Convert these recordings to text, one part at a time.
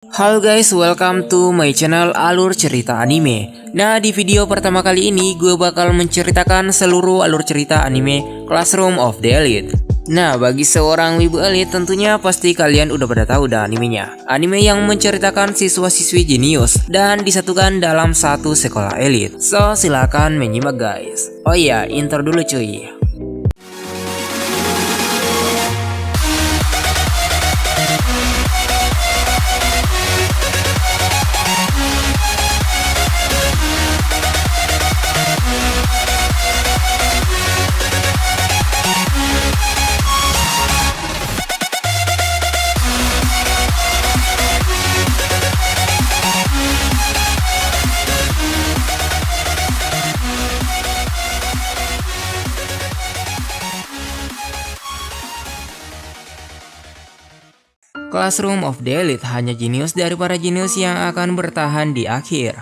Halo guys, welcome to my channel Alur Cerita Anime. Nah, di video pertama kali ini gue bakal menceritakan seluruh alur cerita anime Classroom of the Elite. Nah, bagi seorang wibu elite tentunya pasti kalian udah pada tahu dah animenya. Anime yang menceritakan siswa-siswi jenius dan disatukan dalam satu sekolah elite. So, silakan menyimak guys. Oh iya, intro dulu cuy. Classroom of the Elite hanya jenius dari para jenius yang akan bertahan di akhir.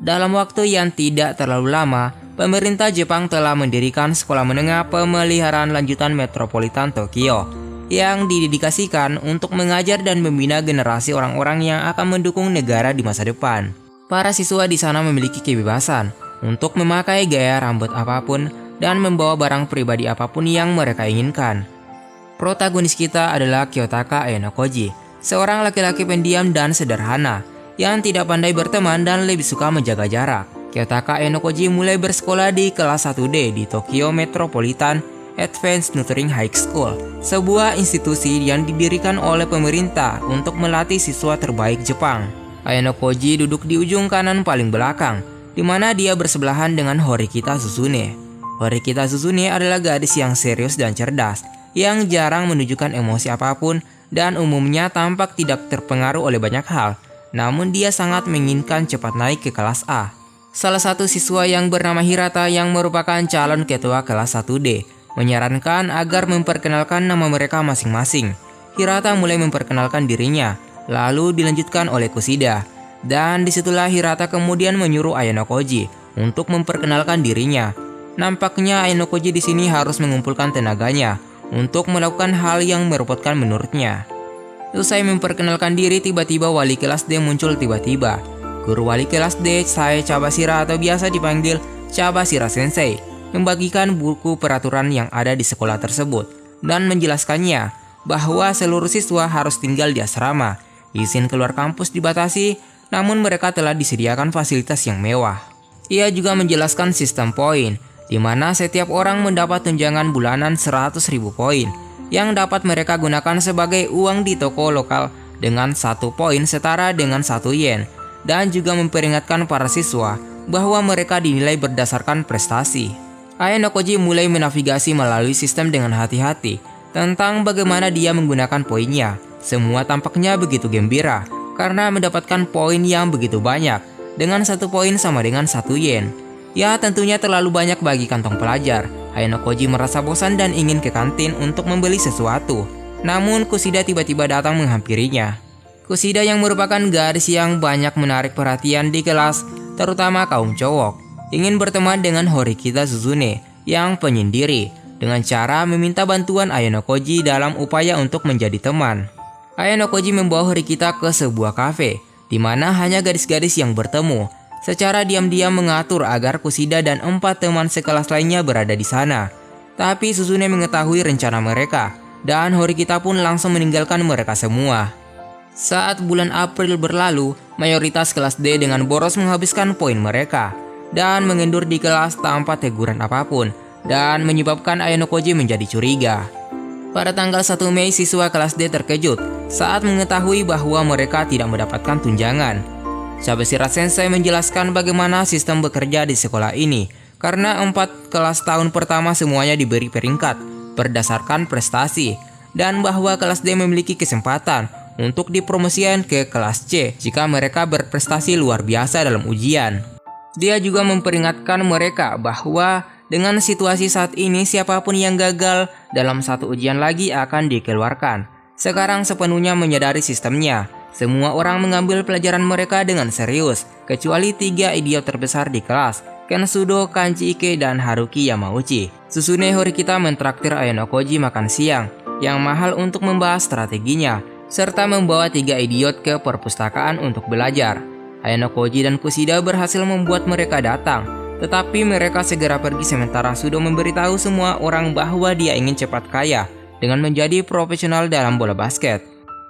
Dalam waktu yang tidak terlalu lama, pemerintah Jepang telah mendirikan sekolah menengah pemeliharaan lanjutan metropolitan Tokyo yang didedikasikan untuk mengajar dan membina generasi orang-orang yang akan mendukung negara di masa depan. Para siswa di sana memiliki kebebasan untuk memakai gaya rambut apapun dan membawa barang pribadi apapun yang mereka inginkan. Protagonis kita adalah Kyotaka Aenokoji, seorang laki-laki pendiam dan sederhana yang tidak pandai berteman dan lebih suka menjaga jarak. Kyotaka Aenokoji mulai bersekolah di kelas 1D di Tokyo Metropolitan Advanced Tutoring High School, sebuah institusi yang didirikan oleh pemerintah untuk melatih siswa terbaik Jepang. Aenokoji duduk di ujung kanan paling belakang, di mana dia bersebelahan dengan Horikita Suzune. Horikita Suzune adalah gadis yang serius dan cerdas, yang jarang menunjukkan emosi apapun dan umumnya tampak tidak terpengaruh oleh banyak hal, namun dia sangat menginginkan cepat naik ke kelas A. Salah satu siswa yang bernama Hirata yang merupakan calon ketua kelas 1D menyarankan agar memperkenalkan nama mereka masing-masing. Hirata mulai memperkenalkan dirinya, lalu dilanjutkan oleh Kushida, dan disitulah Hirata kemudian menyuruh Aenokoji untuk memperkenalkan dirinya. Nampaknya Aenokoji di sini harus mengumpulkan tenaganya untuk melakukan hal yang merepotkan menurutnya. Usai memperkenalkan diri, tiba-tiba wali kelas D muncul tiba-tiba. Guru wali kelas D, Sae Chabashira atau biasa dipanggil Chabashira Sensei, membagikan buku peraturan yang ada di sekolah tersebut dan menjelaskannya bahwa seluruh siswa harus tinggal di asrama. Izin keluar kampus dibatasi, namun mereka telah disediakan fasilitas yang mewah. Ia juga menjelaskan sistem poin, di mana setiap orang mendapat tunjangan bulanan 100.000 poin yang dapat mereka gunakan sebagai uang di toko lokal dengan 1 poin setara dengan 1 yen, dan juga memperingatkan para siswa bahwa mereka dinilai berdasarkan prestasi. Aenokoji mulai menavigasi melalui sistem dengan hati-hati tentang bagaimana dia menggunakan poinnya. Semua tampaknya begitu gembira karena mendapatkan poin yang begitu banyak, dengan 1 poin sama dengan 1 yen. Ya, tentunya terlalu banyak bagi kantong pelajar. Aenokoji merasa bosan dan ingin ke kantin untuk membeli sesuatu. Namun Kushida tiba-tiba datang menghampirinya. Kushida yang merupakan gadis yang banyak menarik perhatian di kelas, terutama kaum cowok, ingin berteman dengan Horikita Suzune yang penyendiri dengan cara meminta bantuan Aenokoji dalam upaya untuk menjadi teman. Aenokoji membawa Horikita ke sebuah kafe, di mana hanya gadis-gadis yang bertemu. Secara diam-diam mengatur agar Kushida dan 4 teman sekelas lainnya berada di sana. Tapi Suzune mengetahui rencana mereka, dan Horikita pun langsung meninggalkan mereka semua. Saat bulan April berlalu, mayoritas kelas D dengan boros menghabiskan poin mereka, dan mengendur di kelas tanpa teguran apapun, dan menyebabkan Aenokoji menjadi curiga. Pada tanggal 1 Mei, siswa kelas D terkejut saat mengetahui bahwa mereka tidak mendapatkan tunjangan. Chabashira Sensei menjelaskan bagaimana sistem bekerja di sekolah ini, karena 4 kelas tahun pertama semuanya diberi peringkat berdasarkan prestasi, dan bahwa kelas D memiliki kesempatan untuk dipromosikan ke kelas C jika mereka berprestasi luar biasa dalam ujian. Dia juga memperingatkan mereka bahwa dengan situasi saat ini siapapun yang gagal dalam 1 ujian lagi akan dikeluarkan. Sekarang sepenuhnya menyadari sistemnya. Semua orang mengambil pelajaran mereka dengan serius, kecuali 3 idiot terbesar di kelas, Kensudo, Kanji Ike, dan Haruki Yamauchi. Suzune Horikita mentraktir Aenokoji makan siang yang mahal untuk membahas strateginya. serta membawa 3 idiot ke perpustakaan untuk belajar. Ayano Koji dan Kushida berhasil membuat mereka datang, tetapi mereka segera pergi sementara Sudo memberitahu semua orang bahwa dia ingin cepat kaya dengan menjadi profesional dalam bola basket.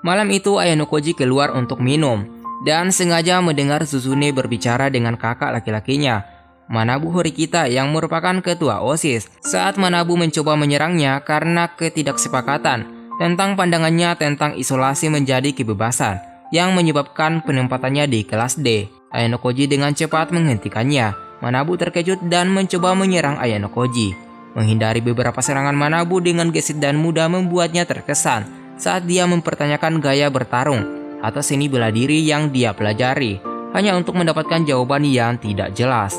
Malam itu Ayano Koji keluar untuk minum dan sengaja mendengar Suzune berbicara dengan kakak laki-lakinya, Manabu Horikita, yang merupakan ketua OSIS, saat Manabu mencoba menyerangnya karena ketidaksepakatan tentang pandangannya tentang isolasi menjadi kebebasan yang menyebabkan penempatannya di kelas D. Ayano Koji dengan cepat menghentikannya. Manabu terkejut dan mencoba menyerang Ayano Koji. Menghindari beberapa serangan Manabu dengan gesit dan mudah membuatnya terkesan saat dia mempertanyakan gaya bertarung atau seni bela diri yang dia pelajari, hanya untuk mendapatkan jawaban yang tidak jelas.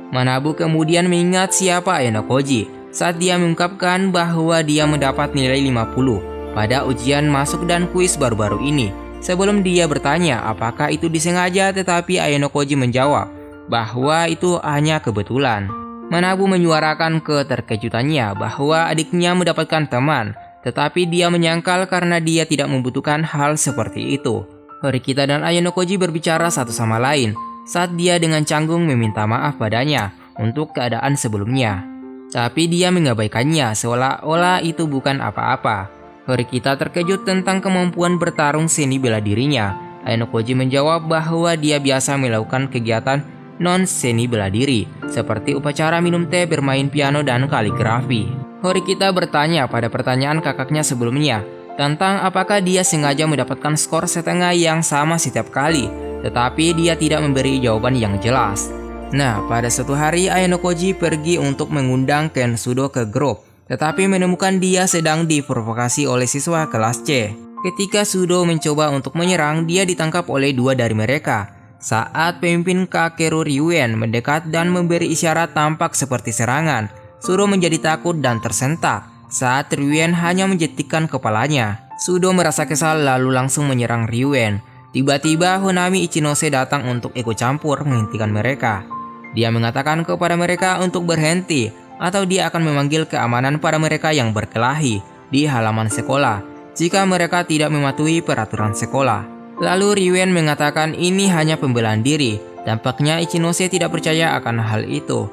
Manabu kemudian mengingat siapa Ayano Koji saat dia mengungkapkan bahwa dia mendapat nilai 50 pada ujian masuk dan kuis baru-baru ini. Sebelum dia bertanya apakah itu disengaja, tetapi Ayano Koji menjawab bahwa itu hanya kebetulan. Manabu menyuarakan keterkejutannya bahwa adiknya mendapatkan teman, tetapi dia menyangkal karena dia tidak membutuhkan hal seperti itu. Horikita dan Ayano Koji berbicara satu sama lain saat dia dengan canggung meminta maaf padanya untuk keadaan sebelumnya. Tapi dia mengabaikannya seolah-olah itu bukan apa-apa. Horikita terkejut tentang kemampuan bertarung seni bela dirinya. Ayano Koji menjawab bahwa dia biasa melakukan kegiatan non-seni bela diri, seperti upacara minum teh, bermain piano, dan kaligrafi. Horikita bertanya pada pertanyaan kakaknya sebelumnya tentang apakah dia sengaja mendapatkan skor setengah yang sama setiap kali, tetapi dia tidak memberi jawaban yang jelas. Nah, pada suatu hari Ayano Koji pergi untuk mengundang Ken Sudo ke grup, tetapi menemukan dia sedang diprovokasi oleh siswa kelas C. Ketika Sudo mencoba untuk menyerang, dia ditangkap oleh 2 dari mereka. Saat pemimpin Kakeru Ryuen mendekat dan memberi isyarat tampak seperti serangan, Sudo menjadi takut dan tersentak saat Ryuen hanya menjetikkan kepalanya. Sudo merasa kesal lalu langsung menyerang Ryuen. Tiba-tiba Honami Ichinose datang untuk ikut campur menghentikan mereka. Dia mengatakan kepada mereka untuk berhenti atau dia akan memanggil keamanan pada mereka yang berkelahi di halaman sekolah jika mereka tidak mematuhi peraturan sekolah. Lalu Ryuen mengatakan ini hanya pembelaan diri. Tampaknya Ichinose tidak percaya akan hal itu.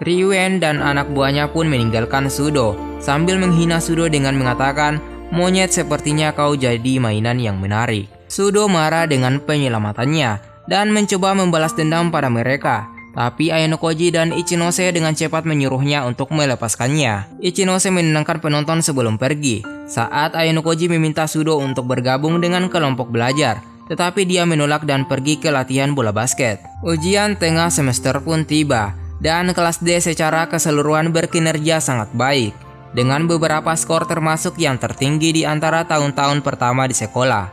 Ryuen dan anak buahnya pun meninggalkan Sudo sambil menghina Sudo dengan mengatakan, "Monyet, sepertinya kau jadi mainan yang menarik." Sudo marah dengan penyelamatannya dan mencoba membalas dendam pada mereka. Tapi Ayano Koji dan Ichinose dengan cepat menyuruhnya untuk melepaskannya. Ichinose menenangkan penonton sebelum pergi saat Ayano Koji meminta Sudo untuk bergabung dengan kelompok belajar, tetapi dia menolak dan pergi ke latihan bola basket. Ujian tengah semester pun tiba dan kelas D secara keseluruhan berkinerja sangat baik dengan beberapa skor termasuk yang tertinggi di antara tahun-tahun pertama di sekolah.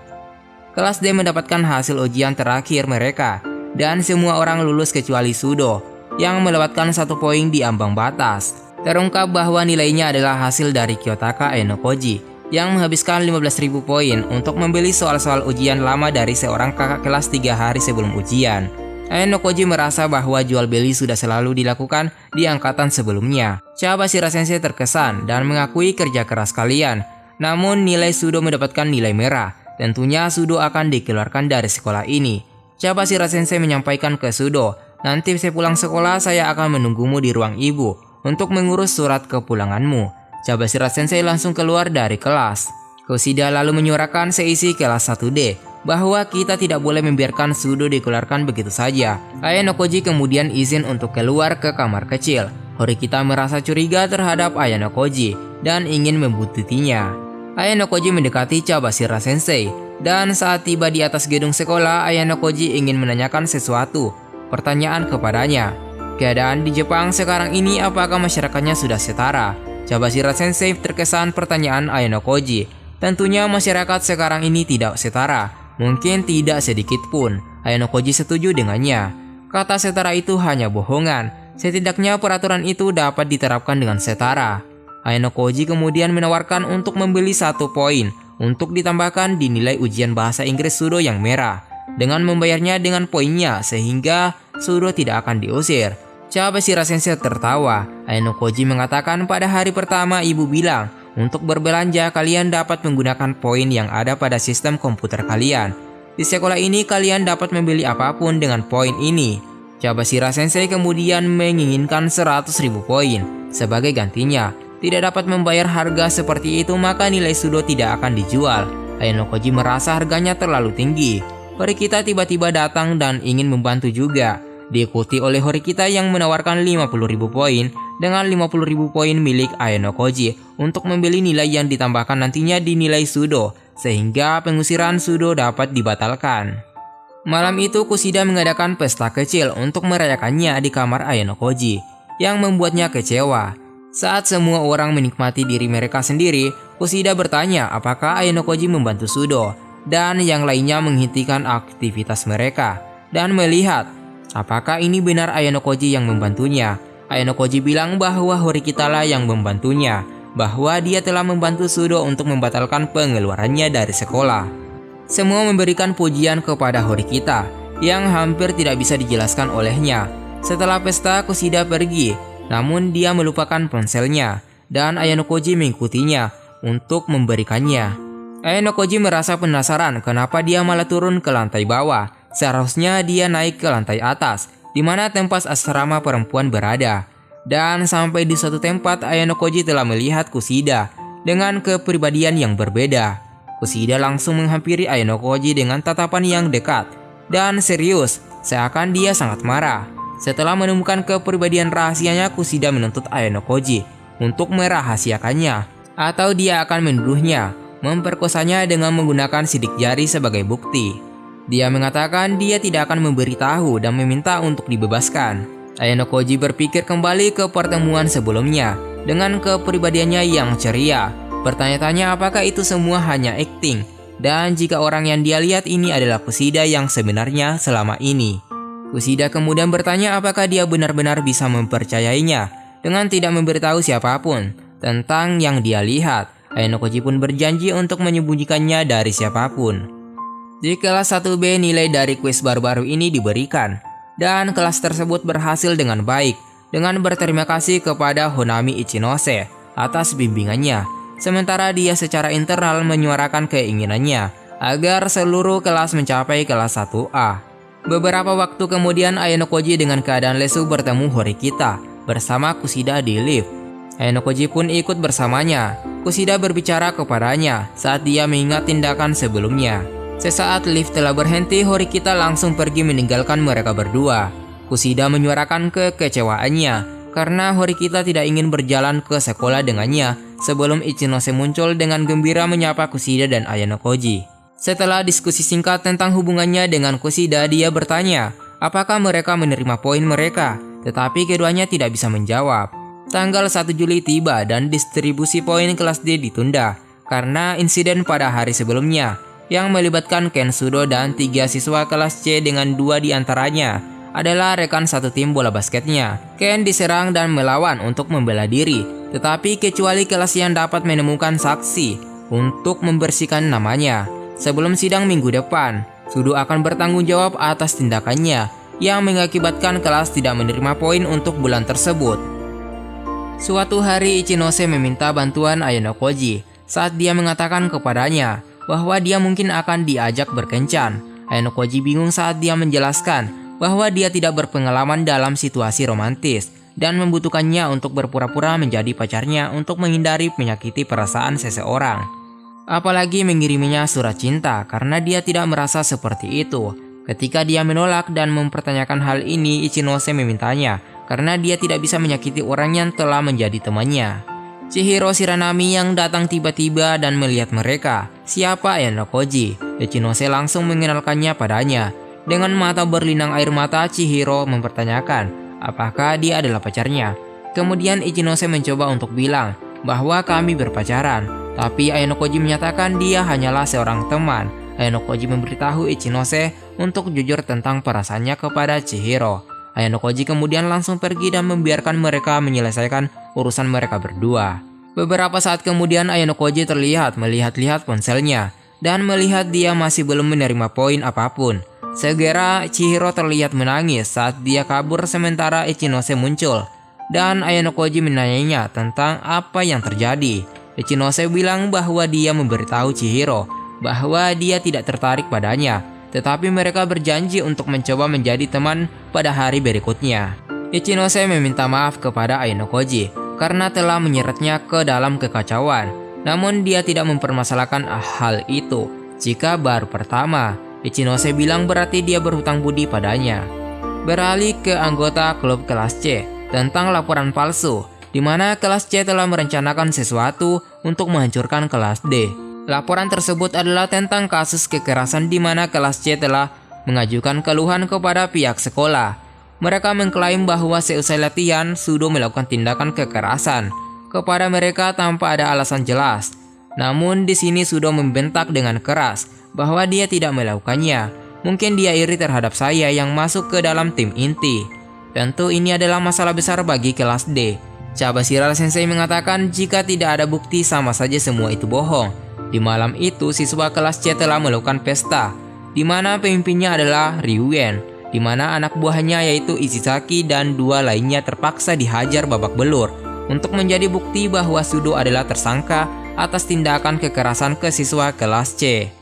Kelas D mendapatkan hasil ujian terakhir mereka dan semua orang lulus kecuali Sudo yang melewatkan 1 poin di ambang batas. Terungkap bahwa nilainya adalah hasil dari Kiyotaka Ayano Koji yang menghabiskan 15.000 poin untuk membeli soal-soal ujian lama dari seorang kakak kelas 3 hari sebelum ujian. Ayano Koji merasa bahwa jual beli sudah selalu dilakukan di angkatan sebelumnya. Chabashira Sensei terkesan dan mengakui kerja keras kalian. Namun nilai Sudo mendapatkan nilai merah. Tentunya Sudo akan dikeluarkan dari sekolah ini. Chabashira Sensei menyampaikan ke Sudo, "Nanti sepulang sekolah saya akan menunggumu di ruang ibu untuk mengurus surat kepulanganmu." Chabashira Sensei langsung keluar dari kelas. Kushida lalu menyuarakan seisi kelas 1D bahwa kita tidak boleh membiarkan Sudo dikeluarkan begitu saja. Ayano Koji kemudian izin untuk keluar ke kamar kecil. Horikita merasa curiga terhadap Ayano Koji dan ingin membuntutinya. Ayano Koji mendekati Chabashira Sensei, dan saat tiba di atas gedung sekolah, Ayano Koji ingin menanyakan sesuatu pertanyaan kepadanya. Keadaan di Jepang sekarang ini, apakah masyarakatnya sudah setara? Chabashira Sensei terkesan pertanyaan Ayano Koji. Tentunya masyarakat sekarang ini tidak setara, mungkin tidak sedikit pun. Ayano Koji setuju dengannya. Kata setara itu hanya bohongan, setidaknya peraturan itu dapat diterapkan dengan setara. Ayano Koji kemudian menawarkan untuk membeli 1 poin untuk ditambahkan di nilai ujian bahasa Inggris Sudo yang merah, dengan membayarnya dengan poinnya sehingga Sudo tidak akan diusir. Chabashira Sensei tertawa. Ayano Koji mengatakan pada hari pertama ibu bilang Untuk berbelanja, kalian dapat menggunakan poin yang ada pada sistem komputer kalian. Di sekolah ini, kalian dapat membeli apapun dengan poin ini. Chabashira Sensei kemudian menginginkan 100.000 poin. Sebagai gantinya, tidak dapat membayar harga seperti itu, maka nilai sudo tidak akan dijual. Ayano-koji merasa harganya terlalu tinggi. Horikita tiba-tiba datang dan ingin membantu juga. Diikuti oleh Horikita yang menawarkan 50.000 poin dengan 50.000 poin milik Ayano-koji untuk membeli nilai yang ditambahkan nantinya di nilai sudo, sehingga pengusiran sudo dapat dibatalkan. Malam itu Kushida mengadakan pesta kecil untuk merayakannya di kamar Ayano-koji, yang membuatnya kecewa. Saat semua orang menikmati diri mereka sendiri, Kushida bertanya apakah Ayano-koji membantu sudo, dan yang lainnya menghentikan aktivitas mereka dan melihat apakah ini benar Ayano-koji yang membantunya. Ayano-koji bilang bahwa Horikita lah yang membantunya, bahwa dia telah membantu sudo untuk membatalkan pengeluarannya dari sekolah. Semua memberikan pujian kepada Horikita yang hampir tidak bisa dijelaskan olehnya. Setelah pesta, Kushida pergi, namun dia melupakan ponselnya dan Ayano-koji mengikutinya untuk memberikannya. Ayano-koji merasa penasaran kenapa dia malah turun ke lantai bawah. Seharusnya dia naik ke lantai atas, di mana tempat asrama perempuan berada. Dan sampai di suatu tempat, Ayano-koji telah melihat Kushida dengan kepribadian yang berbeda. Kushida langsung menghampiri Ayano-koji dengan tatapan yang dekat dan serius, seakan dia sangat marah. Setelah menemukan kepribadian rahasianya, Kushida menuntut Ayano-koji untuk merahasiakannya, atau dia akan menuduhnya memperkosanya dengan menggunakan sidik jari sebagai bukti. Dia mengatakan dia tidak akan memberitahu dan meminta untuk dibebaskan. Ayano-koji berpikir kembali ke pertemuan sebelumnya dengan kepribadiannya yang ceria. Bertanya-tanya apakah itu semua hanya akting, dan jika orang yang dia lihat ini adalah Kushida yang sebenarnya selama ini. Kushida kemudian bertanya apakah dia benar-benar bisa mempercayainya dengan tidak memberitahu siapapun tentang yang dia lihat. Ayano-koji pun berjanji untuk menyembunyikannya dari siapapun. Di kelas 1B, nilai dari kuis baru-baru ini diberikan, dan kelas tersebut berhasil dengan baik dengan berterima kasih kepada Honami Ichinose atas bimbingannya. Sementara dia secara internal menyuarakan keinginannya agar seluruh kelas mencapai kelas 1A. Beberapa waktu kemudian, Ayano-koji dengan keadaan lesu bertemu Horikita bersama Kushida di lift. Ayano-koji pun ikut bersamanya. Kushida berbicara kepadanya saat dia mengingat tindakan sebelumnya. Sesaat lift telah berhenti, Horikita langsung pergi meninggalkan mereka berdua. Kushida menyuarakan kekecewaannya karena Horikita tidak ingin berjalan ke sekolah dengannya sebelum Ichinose muncul dengan gembira menyapa Kushida dan Ayano-koji. Setelah diskusi singkat tentang hubungannya dengan Kushida, dia bertanya apakah mereka menerima poin mereka, tetapi keduanya tidak bisa menjawab. Tanggal 1 Juli tiba dan distribusi poin kelas D ditunda karena insiden pada hari sebelumnya yang melibatkan Ken Sudo dan 3 siswa kelas C dengan 2 diantaranya adalah rekan satu tim bola basketnya. Ken diserang dan melawan untuk membela diri, tetapi kecuali kelas yang dapat menemukan saksi untuk membersihkan namanya. Sebelum sidang minggu depan, Sudo akan bertanggung jawab atas tindakannya yang mengakibatkan kelas tidak menerima poin untuk bulan tersebut. Suatu hari Ichinose meminta bantuan Ayano-koji saat dia mengatakan kepadanya bahwa dia mungkin akan diajak berkencan. Ayano-koji bingung saat dia menjelaskan bahwa dia tidak berpengalaman dalam situasi romantis dan membutuhkannya untuk berpura-pura menjadi pacarnya untuk menghindari menyakiti perasaan seseorang. Apalagi mengiriminya surat cinta karena dia tidak merasa seperti itu. Ketika dia menolak dan mempertanyakan hal ini, Ichinose memintanya karena dia tidak bisa menyakiti orang yang telah menjadi temannya. Chihiro Shiranami yang datang tiba-tiba dan melihat mereka. Siapa Ayano-koji? Ichinose langsung mengenalkannya padanya. Dengan mata berlinang air mata, Chihiro mempertanyakan apakah dia adalah pacarnya. Kemudian Ichinose mencoba untuk bilang bahwa kami berpacaran, tapi Ayano-koji menyatakan dia hanyalah seorang teman. Ayano-koji memberitahu Ichinose untuk jujur tentang perasaannya kepada Chihiro. Ayano-koji kemudian langsung pergi dan membiarkan mereka menyelesaikan urusan mereka berdua. Beberapa saat kemudian Ayano-koji terlihat melihat-lihat ponselnya dan melihat dia masih belum menerima poin apapun. Segera Chihiro terlihat menangis saat dia kabur sementara Ichinose muncul dan Ayano-koji menanyanya tentang apa yang terjadi. Ichinose bilang bahwa dia memberitahu Chihiro bahwa dia tidak tertarik padanya, tetapi mereka berjanji untuk mencoba menjadi teman pada hari berikutnya. Ichinose meminta maaf kepada Ayano Koji karena telah menyeretnya ke dalam kekacauan, namun dia tidak mempermasalahkan hal itu. Jika baru pertama, Ichinose bilang berarti dia berhutang budi padanya. Beralih ke anggota klub kelas C tentang laporan palsu, di mana kelas C telah merencanakan sesuatu untuk menghancurkan kelas D. Laporan tersebut adalah tentang kasus kekerasan di mana kelas C telah mengajukan keluhan kepada pihak sekolah. Mereka mengklaim bahwa seusai latihan, Sudo melakukan tindakan kekerasan kepada mereka tanpa ada alasan jelas. Namun di sini Sudo membentak dengan keras bahwa dia tidak melakukannya. Mungkin dia iri terhadap saya yang masuk ke dalam tim inti. Tentu ini adalah masalah besar bagi kelas D. Chabashira Sensei mengatakan jika tidak ada bukti sama saja semua itu bohong. Di malam itu siswa kelas C telah melakukan pesta, di mana pemimpinnya adalah Ryuen, di mana anak buahnya yaitu Ishizaki dan dua lainnya terpaksa dihajar babak belur untuk menjadi bukti bahwa Sudo adalah tersangka atas tindakan kekerasan ke siswa kelas C.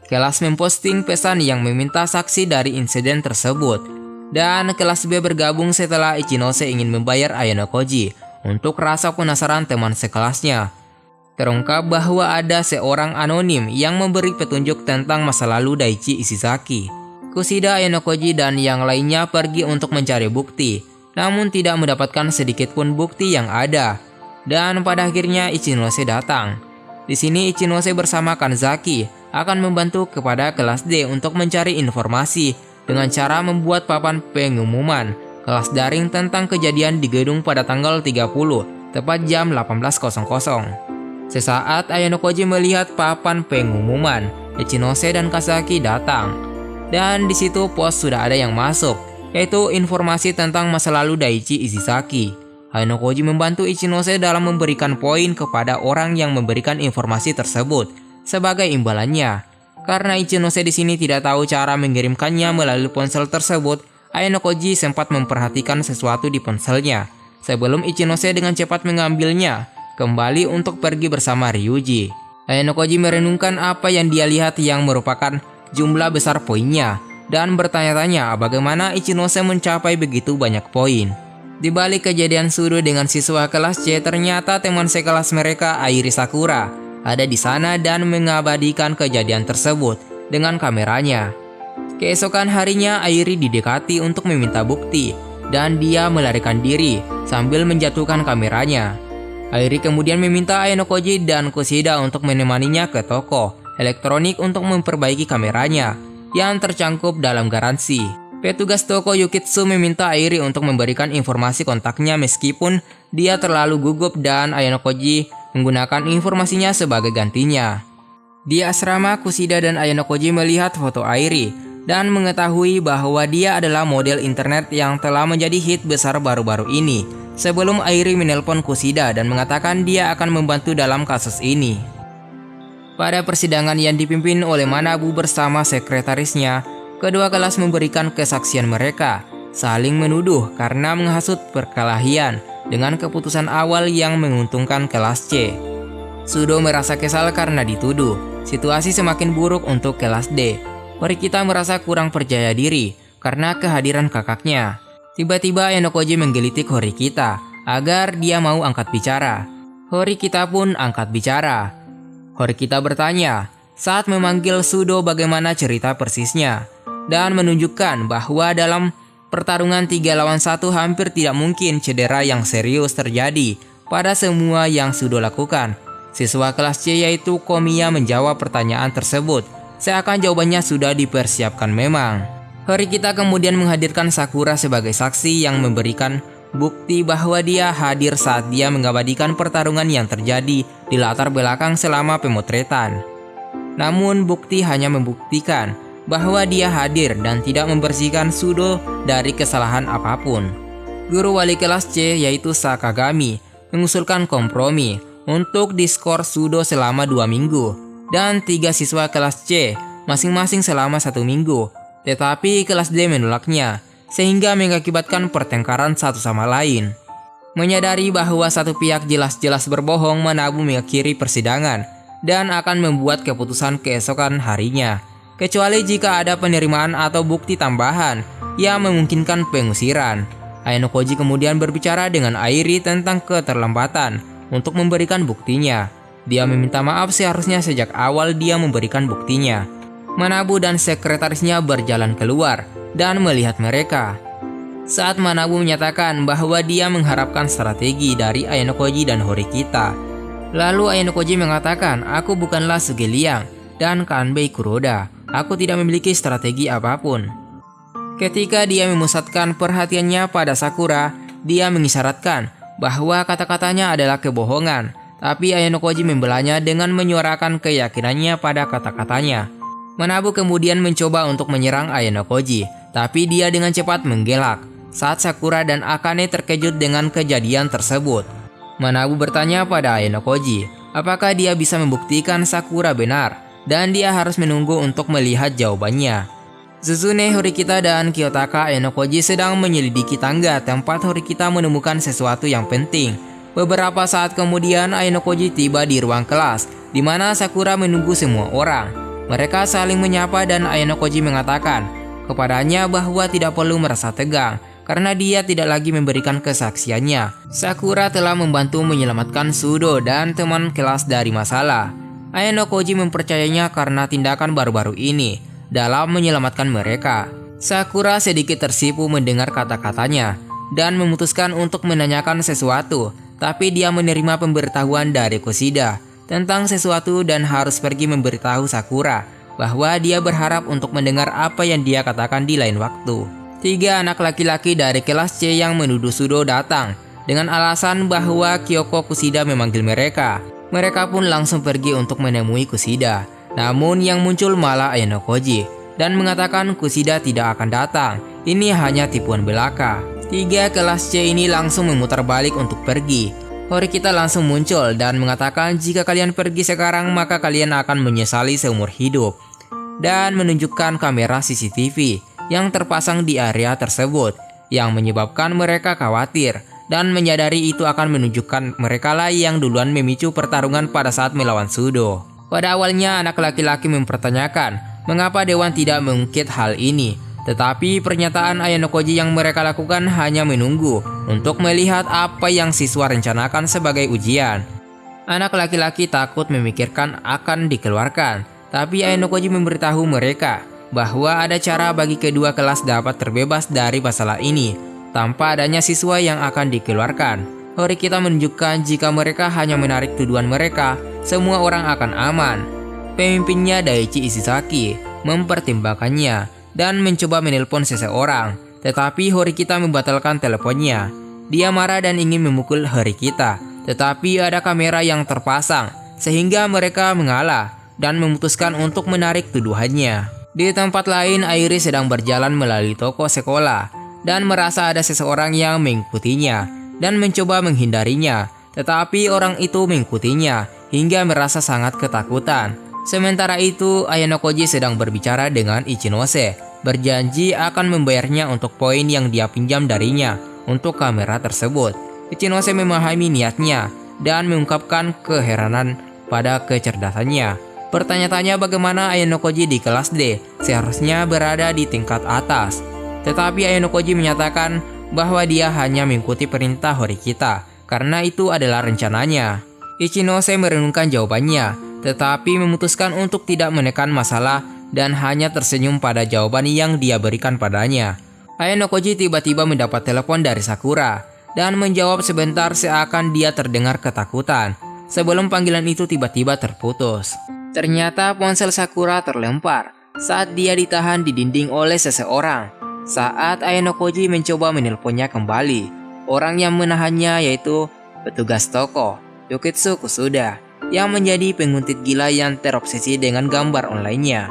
Kelas memposting pesan yang meminta saksi dari insiden tersebut, dan kelas B bergabung setelah Ichinose ingin membayar Ayano Koji untuk rasa penasaran teman sekelasnya. Terungkap bahwa ada seorang anonim yang memberi petunjuk tentang masa lalu Daichi Ishizaki. Kushida, Ayano Koji, dan yang lainnya pergi untuk mencari bukti, namun tidak mendapatkan sedikit pun bukti yang ada. Dan pada akhirnya Ichinose datang. Di sini Ichinose bersama Kanzaki akan membantu kepada kelas D untuk mencari informasi dengan cara membuat papan pengumuman kelas daring tentang kejadian di gedung pada tanggal 30, tepat jam 18.00. Sesaat Ayano Koji melihat papan pengumuman, Ichinose dan Kazaki datang. Dan di situ pos sudah ada yang masuk, yaitu informasi tentang masa lalu Daichi Ishizaki. Ayano Koji membantu Ichinose dalam memberikan poin kepada orang yang memberikan informasi tersebut sebagai imbalannya. Karena Ichinose di sini tidak tahu cara mengirimkannya melalui ponsel tersebut, Ayano Koji sempat memperhatikan sesuatu di ponselnya sebelum Ichinose dengan cepat mengambilnya kembali untuk pergi bersama Ryuji. Ayano Koji merenungkan apa yang dia lihat yang merupakan jumlah besar poinnya dan bertanya-tanya bagaimana Ichinose mencapai begitu banyak poin. Di balik kejadian Sudo dengan siswa kelas C, ternyata teman sekelas mereka, Airi Sakura, ada di sana dan mengabadikan kejadian tersebut dengan kameranya. Keesokan harinya Airi didekati untuk meminta bukti dan dia melarikan diri sambil menjatuhkan kameranya. Airi kemudian meminta Ayano Koji dan Kushida untuk menemaninya ke toko elektronik untuk memperbaiki kameranya yang tercangkup dalam garansi. Petugas toko Yukitsu meminta Airi untuk memberikan informasi kontaknya meskipun dia terlalu gugup dan Ayano Koji menggunakan informasinya sebagai gantinya. Di asrama, Kushida dan Ayano Koji melihat foto Airi dan mengetahui bahwa dia adalah model internet yang telah menjadi hit besar baru-baru ini. Sebelum Airi menelpon Kushida dan mengatakan dia akan membantu dalam kasus ini. Pada persidangan yang dipimpin oleh Manabu bersama sekretarisnya, kedua kelas memberikan kesaksian mereka, saling menuduh karena menghasut perkelahian dengan keputusan awal yang menguntungkan kelas C. Sudo merasa kesal karena dituduh. Situasi semakin buruk untuk kelas D. Horikita merasa kurang percaya diri karena kehadiran kakaknya. Tiba-tiba Ayano Koji menggelitik Horikita agar dia mau angkat bicara. Horikita pun angkat bicara. Horikita bertanya saat memanggil Sudo bagaimana cerita persisnya dan menunjukkan bahwa dalam pertarungan 3 lawan 1 hampir tidak mungkin cedera yang serius terjadi pada semua yang Sudo lakukan. Siswa kelas C yaitu Komiya menjawab pertanyaan tersebut, seakan jawabannya sudah dipersiapkan memang. Horikita kemudian menghadirkan Sakura sebagai saksi yang memberikan bukti bahwa dia hadir saat dia mengabadikan pertarungan yang terjadi di latar belakang selama pemotretan. Namun bukti hanya membuktikan bahwa dia hadir dan tidak membersihkan Sudo dari kesalahan apapun. Guru wali kelas C yaitu Sakagami mengusulkan kompromi untuk diskor Sudo selama 2 minggu dan 3 siswa kelas C masing-masing selama 1 minggu. Tetapi kelas D menolaknya sehingga mengakibatkan pertengkaran satu sama lain. Menyadari bahwa satu pihak jelas-jelas berbohong, Manabu mengakhiri persidangan dan akan membuat keputusan keesokan harinya, kecuali jika ada penerimaan atau bukti tambahan yang memungkinkan pengusiran. Ayano Koji kemudian berbicara dengan Airi tentang keterlambatan untuk memberikan buktinya. Dia meminta maaf seharusnya sejak awal dia memberikan buktinya. Manabu dan sekretarisnya berjalan keluar dan melihat mereka. Saat Manabu menyatakan bahwa dia mengharapkan strategi dari Ayano Koji dan Horikita, lalu Ayano Koji mengatakan, "Aku bukanlah Sugeliang dan Kanbei Kuroda. Aku tidak memiliki strategi apapun." Ketika dia memusatkan perhatiannya pada Sakura, dia mengisyaratkan bahwa kata-katanya adalah kebohongan, tapi Ayano Koji membelanya dengan menyuarakan keyakinannya pada kata-katanya. Manabu kemudian mencoba untuk menyerang Ayano Koji, tapi dia dengan cepat menggelak saat Sakura dan Akane terkejut dengan kejadian tersebut. Manabu bertanya pada Ayano Koji apakah dia bisa membuktikan Sakura benar, dan dia harus menunggu untuk melihat jawabannya. Suzune, Horikita, dan Kiyotaka Ayano Koji sedang menyelidiki tangga tempat Horikita menemukan sesuatu yang penting. Beberapa saat kemudian Ayano Koji tiba di ruang kelas, di mana Sakura menunggu semua orang. Mereka saling menyapa dan Ayano Koji mengatakan kepadanya bahwa tidak perlu merasa tegang, karena dia tidak lagi memberikan kesaksiannya. Sakura telah membantu menyelamatkan Sudo dan teman kelas dari masalah. Ayano Koji mempercayainya karena tindakan baru-baru ini dalam menyelamatkan mereka. Sakura sedikit tersipu mendengar kata-katanya dan memutuskan untuk menanyakan sesuatu, tapi dia menerima pemberitahuan dari Kushida tentang sesuatu dan harus pergi memberitahu Sakura bahwa dia berharap untuk mendengar apa yang dia katakan di lain waktu. 3 anak laki-laki dari kelas C yang menuduh Sudo datang dengan alasan bahwa Kyoko Kushida memanggil mereka. Mereka pun langsung pergi untuk menemui Kushida. Namun yang muncul malah Ayano Koji dan mengatakan Kushida tidak akan datang. Ini hanya tipuan belaka. 3 kelas C ini langsung memutar balik untuk pergi. Horikita langsung muncul dan mengatakan jika kalian pergi sekarang maka kalian akan menyesali seumur hidup, dan menunjukkan kamera CCTV yang terpasang di area tersebut yang menyebabkan mereka khawatir dan menyadari itu akan menunjukkan mereka lah yang duluan memicu pertarungan pada saat melawan Sudo. Pada awalnya anak laki-laki mempertanyakan mengapa Dewan tidak mengungkit hal ini, tetapi pernyataan Ayano Koji yang mereka lakukan hanya menunggu untuk melihat apa yang siswa rencanakan sebagai ujian. Anak laki-laki takut memikirkan akan dikeluarkan, tapi Ayano Koji memberitahu mereka bahwa ada cara bagi kedua kelas dapat terbebas dari masalah ini tanpa adanya siswa yang akan dikeluarkan. Horikita menunjukkan jika mereka hanya menarik tuduhan mereka, semua orang akan aman. Pemimpinnya Daichi Isizaki mempertimbangkannya dan mencoba menelpon seseorang, tetapi Horikita membatalkan teleponnya. Dia marah dan ingin memukul Horikita, tetapi ada kamera yang terpasang sehingga mereka mengalah dan memutuskan untuk menarik tuduhannya. Di tempat lain, Airi sedang berjalan melalui toko sekolah dan merasa ada seseorang yang mengikutinya dan mencoba menghindarinya, tetapi orang itu mengikutinya hingga merasa sangat ketakutan. Sementara itu, Ayano Koji sedang berbicara dengan Ichinose, berjanji akan membayarnya untuk poin yang dia pinjam darinya untuk kamera tersebut. Ichinose memahami niatnya dan mengungkapkan keheranan pada kecerdasannya. Pertanyaannya bagaimana Ayano Koji di kelas D seharusnya berada di tingkat atas. Tetapi Ayano Koji menyatakan bahwa dia hanya mengikuti perintah Horikita karena itu adalah rencananya. Ichinose merenungkan jawabannya, tetapi memutuskan untuk tidak menekan masalah dan hanya tersenyum pada jawaban yang dia berikan padanya. Ayano Koji tiba-tiba mendapat telepon dari Sakura dan menjawab sebentar seakan dia terdengar ketakutan sebelum panggilan itu tiba-tiba terputus. Ternyata ponsel Sakura terlempar saat dia ditahan di dinding oleh seseorang. Saat Ayano Koji mencoba menelponnya kembali, orang yang menahannya yaitu petugas toko, Yukitsu Kusuda, yang menjadi penguntit gila yang terobsesi dengan gambar online-nya.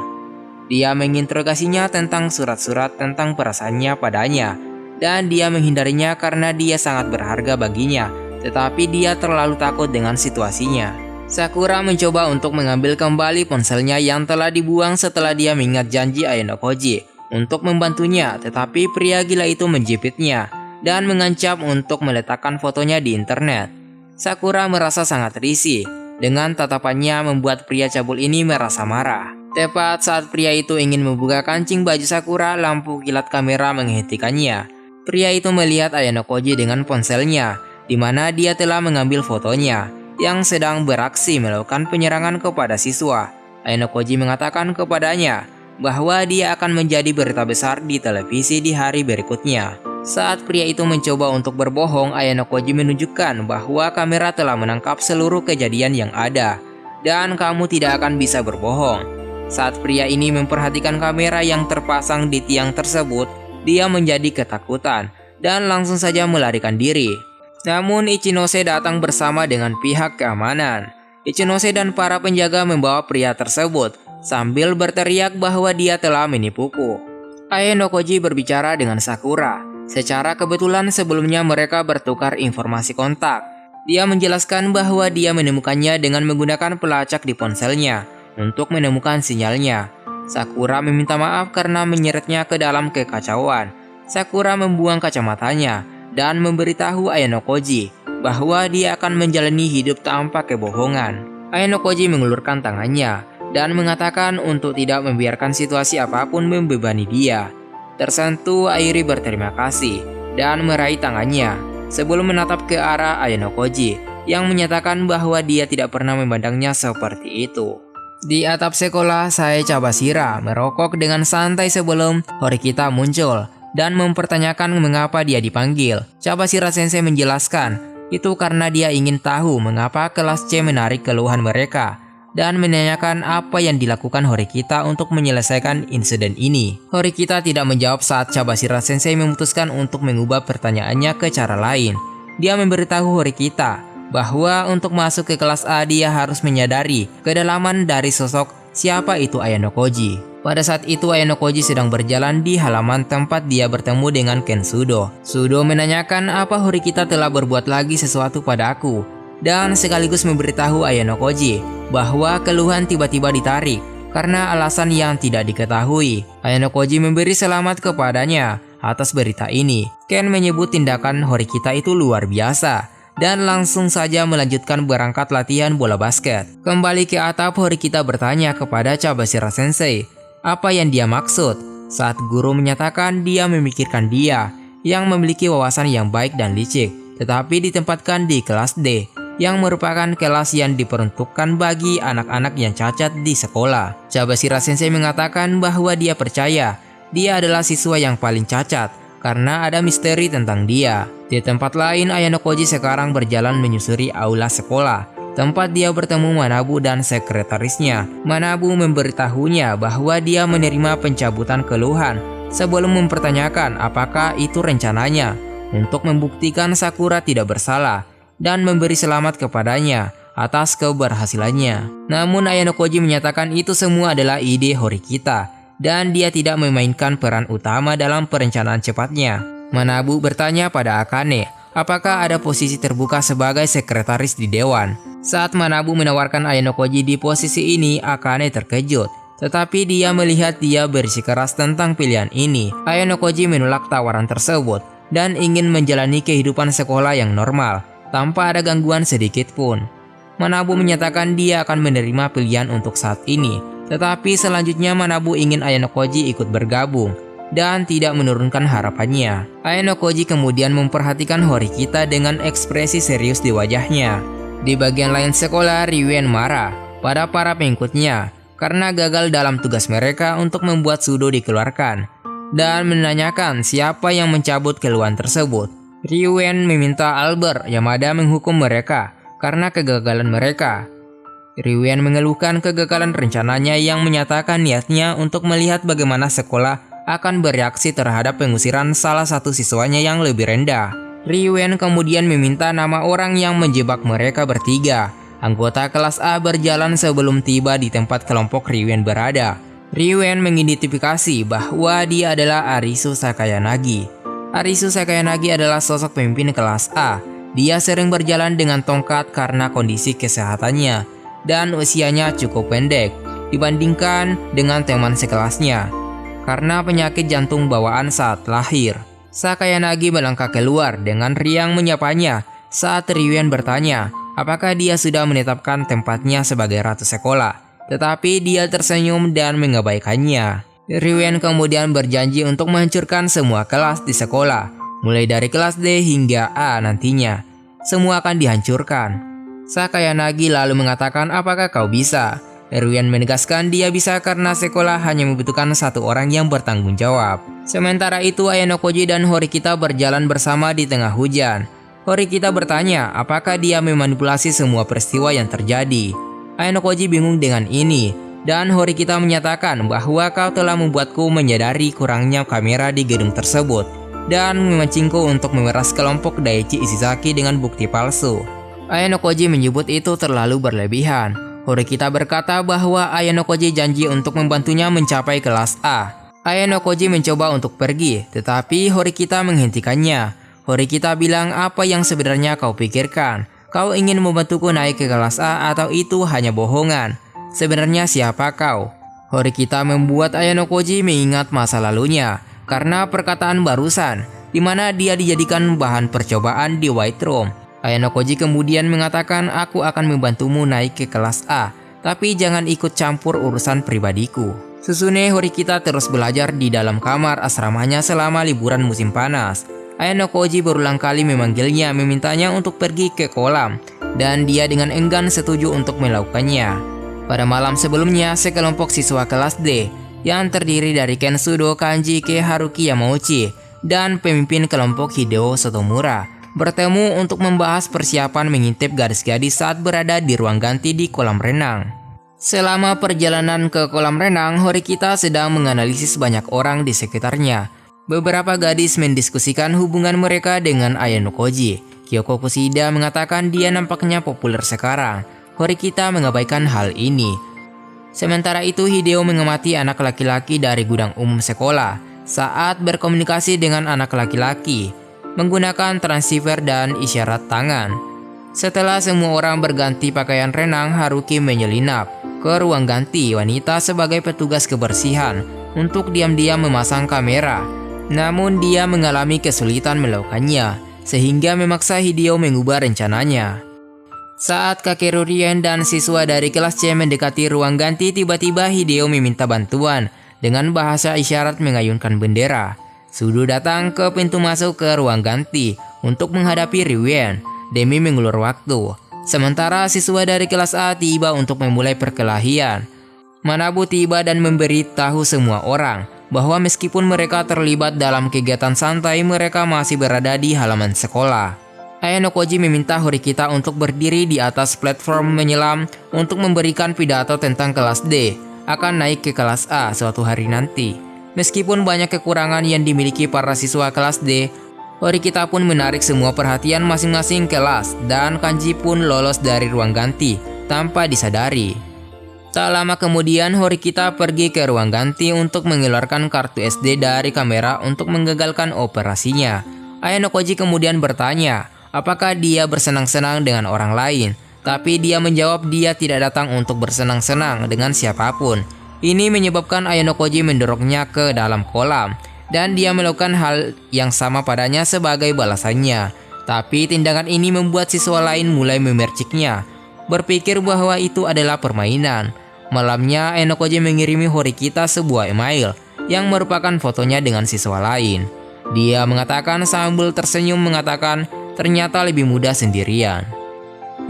Dia menginterogasinya tentang surat-surat tentang perasaannya padanya, dan dia menghindarinya karena dia sangat berharga baginya, tetapi dia terlalu takut dengan situasinya. Sakura mencoba untuk mengambil kembali ponselnya yang telah dibuang setelah dia mengingat janji Ayano Koji untuk membantunya, tetapi pria gila itu menjepitnya dan mengancam untuk meletakkan fotonya di internet. Sakura merasa sangat risih. Dengan tatapannya membuat pria cabul ini merasa marah. Tepat saat pria itu ingin membuka kancing baju Sakura, lampu kilat kamera menghentikannya. Pria itu melihat Ayano Koji dengan ponselnya, di mana dia telah mengambil fotonya, yang sedang beraksi melakukan penyerangan kepada siswa. Ayano Koji mengatakan kepadanya bahwa dia akan menjadi berita besar di televisi di hari berikutnya. Saat pria itu mencoba untuk berbohong, Ayano Koji menunjukkan bahwa kamera telah menangkap seluruh kejadian yang ada, dan kamu tidak akan bisa berbohong. Saat pria ini memperhatikan kamera yang terpasang di tiang tersebut, dia menjadi ketakutan dan langsung saja melarikan diri. Namun Ichinose datang bersama dengan pihak keamanan. Ichinose dan para penjaga membawa pria tersebut sambil berteriak bahwa dia telah menipuku. Ayano Koji berbicara dengan Sakura. Secara kebetulan sebelumnya mereka bertukar informasi kontak. Dia menjelaskan bahwa dia menemukannya dengan menggunakan pelacak di ponselnya untuk menemukan sinyalnya. Sakura meminta maaf karena menyeretnya ke dalam kekacauan. Sakura membuang kacamatanya dan memberitahu Ayano Koji bahwa dia akan menjalani hidup tanpa kebohongan. Ayano Koji mengulurkan tangannya dan mengatakan untuk tidak membiarkan situasi apapun membebani dia. Tersentuh, Airi berterima kasih dan meraih tangannya sebelum menatap ke arah Ayano Koji yang menyatakan bahwa dia tidak pernah memandangnya seperti itu. Di atap sekolah, Sae Cabashira merokok dengan santai sebelum Horikita muncul dan mempertanyakan mengapa dia dipanggil. Cabashira Sensei menjelaskan itu karena dia ingin tahu mengapa kelas C menarik keluhan mereka dan menanyakan apa yang dilakukan Horikita untuk menyelesaikan insiden ini. Horikita tidak menjawab saat Cabashira Sensei memutuskan untuk mengubah pertanyaannya ke cara lain. Dia memberitahu Horikita bahwa untuk masuk ke kelas A dia harus menyadari kedalaman dari sosok siapa itu Ayano Koji. Pada saat itu Ayano Koji sedang berjalan di halaman tempat dia bertemu dengan Ken Sudo. Sudo menanyakan apa Horikita telah berbuat lagi sesuatu pada aku, dan sekaligus memberitahu Ayano Koji bahwa keluhan tiba-tiba ditarik karena alasan yang tidak diketahui. Ayano Koji memberi selamat kepadanya atas berita ini. Ken menyebut tindakan Horikita itu luar biasa dan langsung saja melanjutkan berangkat latihan bola basket. Kembali ke atap, Horikita bertanya kepada Cabashira Sensei apa yang dia maksud saat guru menyatakan dia memikirkan dia yang memiliki wawasan yang baik dan licik, tetapi ditempatkan di kelas D, yang merupakan kelas yang diperuntukkan bagi anak-anak yang cacat di sekolah. Cabashira Sensei mengatakan bahwa dia percaya dia adalah siswa yang paling cacat karena ada misteri tentang dia. Di tempat lain, Ayano Koji sekarang berjalan menyusuri aula sekolah, tempat dia bertemu Manabu dan sekretarisnya. Manabu memberitahunya bahwa dia menerima pencabutan keluhan sebelum mempertanyakan apakah itu rencananya untuk membuktikan Sakura tidak bersalah dan memberi selamat kepadanya atas keberhasilannya. Namun Ayano Koji menyatakan itu semua adalah ide Horikita dan dia tidak memainkan peran utama dalam perencanaan cepatnya. Manabu bertanya pada Akane apakah ada posisi terbuka sebagai sekretaris di dewan. Saat Manabu menawarkan Ayano Koji di posisi ini, Akane terkejut. Tetapi dia melihat dia bersikeras tentang pilihan ini. Ayano Koji menolak tawaran tersebut dan ingin menjalani kehidupan sekolah yang normal tanpa ada gangguan sedikit pun. Manabu menyatakan dia akan menerima pilihan untuk saat ini, tetapi selanjutnya Manabu ingin Ayano Koji ikut bergabung dan tidak menurunkan harapannya. Ayano Koji kemudian memperhatikan Horikita dengan ekspresi serius di wajahnya. Di bagian lain sekolah, Ryuen marah pada para pengikutnya karena gagal dalam tugas mereka untuk membuat Sudo dikeluarkan dan menanyakan siapa yang mencabut keluhan tersebut. Ryuen meminta Albert Yamada menghukum mereka karena kegagalan mereka. Ryuen mengeluhkan kegagalan rencananya yang menyatakan niatnya untuk melihat bagaimana sekolah akan bereaksi terhadap pengusiran salah satu siswanya yang lebih rendah. Ryuen kemudian meminta nama orang yang menjebak mereka bertiga. Anggota kelas A berjalan sebelum tiba di tempat kelompok Ryuen berada. Ryuen mengidentifikasi bahwa dia adalah Arisu Sakayanagi. Arisu Sakayanagi adalah sosok pemimpin kelas A. Dia sering berjalan dengan tongkat karena kondisi kesehatannya dan usianya cukup pendek dibandingkan dengan teman sekelasnya karena penyakit jantung bawaan saat lahir. Sakayanagi melangkah keluar dengan riang menyapanya saat Ryuan bertanya apakah dia sudah menetapkan tempatnya sebagai ratu sekolah. Tetapi dia tersenyum dan mengabaikannya. Ryuan kemudian berjanji untuk menghancurkan semua kelas di sekolah, mulai dari kelas D hingga A nantinya. Semua akan dihancurkan. Sakayanagi lalu mengatakan apakah kau bisa? Ryuan menegaskan dia bisa karena sekolah hanya membutuhkan satu orang yang bertanggung jawab. Sementara itu Ayano Koji dan Horikita berjalan bersama di tengah hujan. Horikita bertanya apakah dia memanipulasi semua peristiwa yang terjadi. Ayano Koji bingung dengan ini, dan Horikita menyatakan bahwa kau telah membuatku menyadari kurangnya kamera di gedung tersebut dan memancingku untuk memeras kelompok Daichi Ishizaki dengan bukti palsu. Ayano Koji menyebut itu terlalu berlebihan. Horikita berkata bahwa Ayano Koji janji untuk membantunya mencapai kelas A. Ayano Koji mencoba untuk pergi, tetapi Horikita menghentikannya. Horikita bilang, apa yang sebenarnya kau pikirkan? Kau ingin membantuku naik ke kelas A atau itu hanya bohongan? Sebenarnya siapa kau? Horikita membuat Ayano Koji mengingat masa lalunya karena perkataan barusan, di mana dia dijadikan bahan percobaan di White Room. Ayano Koji kemudian mengatakan, aku akan membantumu naik ke kelas A, tapi jangan ikut campur urusan pribadiku. Susune Horikita terus belajar di dalam kamar asramanya selama liburan musim panas. Ayano Koji berulang kali memanggilnya memintanya untuk pergi ke kolam, dan dia dengan enggan setuju untuk melakukannya. Pada malam sebelumnya, sekelompok siswa kelas D yang terdiri dari Kensudo Kanjike Haruki Yamauchi dan pemimpin kelompok Hideo Sotomura bertemu untuk membahas persiapan mengintip gadis-gadis saat berada di ruang ganti di kolam renang. Selama perjalanan ke kolam renang, Horikita sedang menganalisis banyak orang di sekitarnya. Beberapa gadis mendiskusikan hubungan mereka dengan Ayano Koji. Kyoko Kushida mengatakan dia nampaknya populer sekarang. Horikita mengabaikan hal ini. Sementara itu Hideo mengamati anak laki-laki dari gudang umum sekolah saat berkomunikasi dengan anak laki-laki menggunakan transceiver dan isyarat tangan. Setelah semua orang berganti pakaian renang, Haruki menyelinap ke ruang ganti wanita sebagai petugas kebersihan untuk diam-diam memasang kamera. Namun dia mengalami kesulitan melakukannya, sehingga memaksa Hideo mengubah rencananya. Saat Kakeru Rien dan siswa dari kelas C mendekati ruang ganti, tiba-tiba Hideo meminta bantuan dengan bahasa isyarat mengayunkan bendera. Sudo datang ke pintu masuk ke ruang ganti untuk menghadapi Ryuen demi mengulur waktu. Sementara siswa dari kelas A tiba untuk memulai perkelahian. Manabu tiba dan memberitahu semua orang bahwa meskipun mereka terlibat dalam kegiatan santai, mereka masih berada di halaman sekolah. Ayano Koji meminta Horikita untuk berdiri di atas platform menyelam untuk memberikan pidato tentang kelas D akan naik ke kelas A suatu hari nanti. Meskipun banyak kekurangan yang dimiliki para siswa kelas D, Horikita pun menarik semua perhatian masing-masing kelas dan Kanji pun lolos dari ruang ganti tanpa disadari. Tak lama kemudian Horikita pergi ke ruang ganti untuk mengeluarkan kartu SD dari kamera untuk menggagalkan operasinya. Ayano Koji kemudian bertanya apakah dia bersenang-senang dengan orang lain, tapi dia menjawab dia tidak datang untuk bersenang-senang dengan siapapun. Ini menyebabkan Ayano Koji mendorongnya ke dalam kolam, dan dia melakukan hal yang sama padanya sebagai balasannya. Tapi tindakan ini membuat siswa lain mulai memerciknya, berpikir bahwa itu adalah permainan. Malamnya, Ayano Koji mengirimi Horikita sebuah email yang merupakan fotonya dengan siswa lain. Dia mengatakan sambil tersenyum mengatakan ternyata lebih mudah sendirian.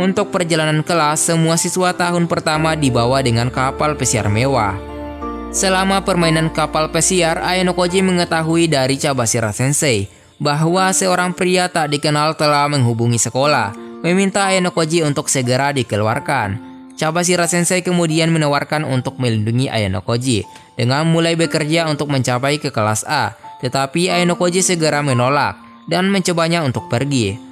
Untuk perjalanan kelas, semua siswa tahun pertama dibawa dengan kapal pesiar mewah. Selama permainan kapal pesiar, Ayano Koji mengetahui dari Chabashira Sensei bahwa seorang pria tak dikenal telah menghubungi sekolah, meminta Ayano Koji untuk segera dikeluarkan. Chabashira Sensei kemudian menawarkan untuk melindungi Ayano Koji dengan mulai bekerja untuk mencapai ke kelas A, tetapi Ayano Koji segera menolak dan mencobanya untuk pergi.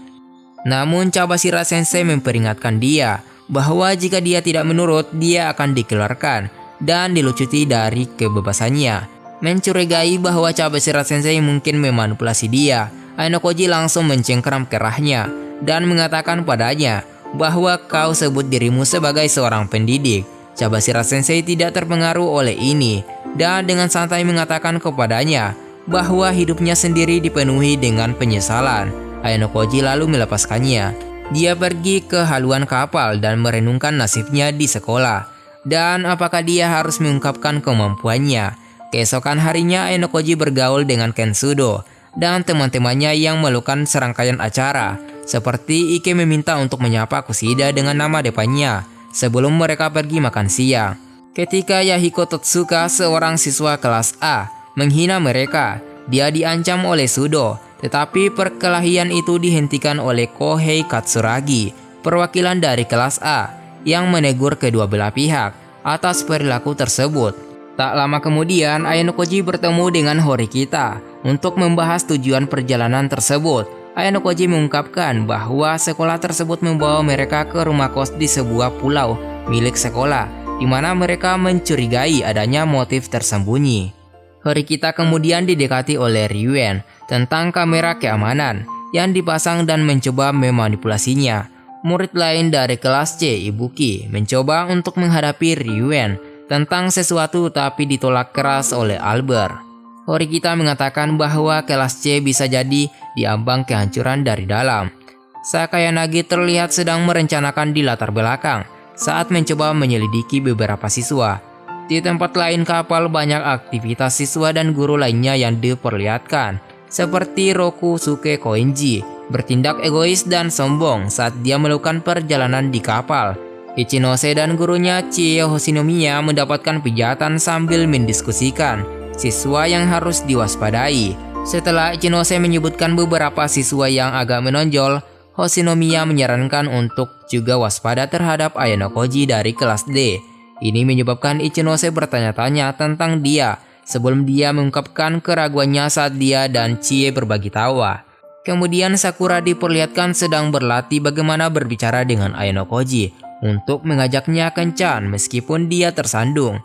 Namun Chabashira Sensei memperingatkan dia bahwa jika dia tidak menurut, dia akan dikeluarkan dan dilucuti dari kebebasannya. Mencurigai bahwa Chabashira Sensei mungkin memanipulasi dia, Ayano Koji langsung mencengkram kerahnya dan mengatakan padanya bahwa kau sebut dirimu sebagai seorang pendidik. Chabashira Sensei tidak terpengaruh oleh ini dan dengan santai mengatakan kepadanya bahwa hidupnya sendiri dipenuhi dengan penyesalan. Ayano Koji lalu melepaskannya. Dia pergi ke haluan kapal dan merenungkan nasibnya di sekolah. Dan apakah dia harus mengungkapkan kemampuannya? Keesokan harinya Ayano Koji bergaul dengan Kensudo dan teman-temannya yang melakukan serangkaian acara. Seperti Ike meminta untuk menyapa Kushida dengan nama depannya sebelum mereka pergi makan siang. Ketika Yahiko Totsuka, seorang siswa kelas A, menghina mereka, dia diancam oleh Sudo. Tetapi perkelahian itu dihentikan oleh Kohei Katsuragi, perwakilan dari kelas A, yang menegur kedua belah pihak atas perilaku tersebut. Tak lama kemudian, Ayano Koji bertemu dengan Horikita untuk membahas tujuan perjalanan tersebut. Ayano Koji mengungkapkan bahwa sekolah tersebut membawa mereka ke rumah kos di sebuah pulau milik sekolah, di mana mereka mencurigai adanya motif tersembunyi. Horikita kemudian didekati oleh Ryuen tentang kamera keamanan yang dipasang dan mencoba memanipulasinya. Murid lain dari kelas C, Ibuki, mencoba untuk menghadapi Ryuen tentang sesuatu tapi ditolak keras oleh Albert. Horikita mengatakan bahwa kelas C bisa jadi diambang kehancuran dari dalam. Sakayanagi terlihat sedang merencanakan di latar belakang saat mencoba menyelidiki beberapa siswa. Di tempat lain kapal banyak aktivitas siswa dan guru lainnya yang diperlihatkan, seperti Rokusuke Koenji bertindak egois dan sombong saat dia melakukan perjalanan di kapal. Ichinose dan gurunya Chie Hoshinomiya mendapatkan pijatan sambil mendiskusikan siswa yang harus diwaspadai. Setelah Ichinose menyebutkan beberapa siswa yang agak menonjol, Hoshinomiya menyarankan untuk juga waspada terhadap Ayano Koji dari kelas D. Ini menyebabkan Ichinose bertanya-tanya tentang dia sebelum dia mengungkapkan keraguannya saat dia dan Chie berbagi tawa. Kemudian Sakura diperlihatkan sedang berlatih bagaimana berbicara dengan Ayano Koji untuk mengajaknya kencan meskipun dia tersandung.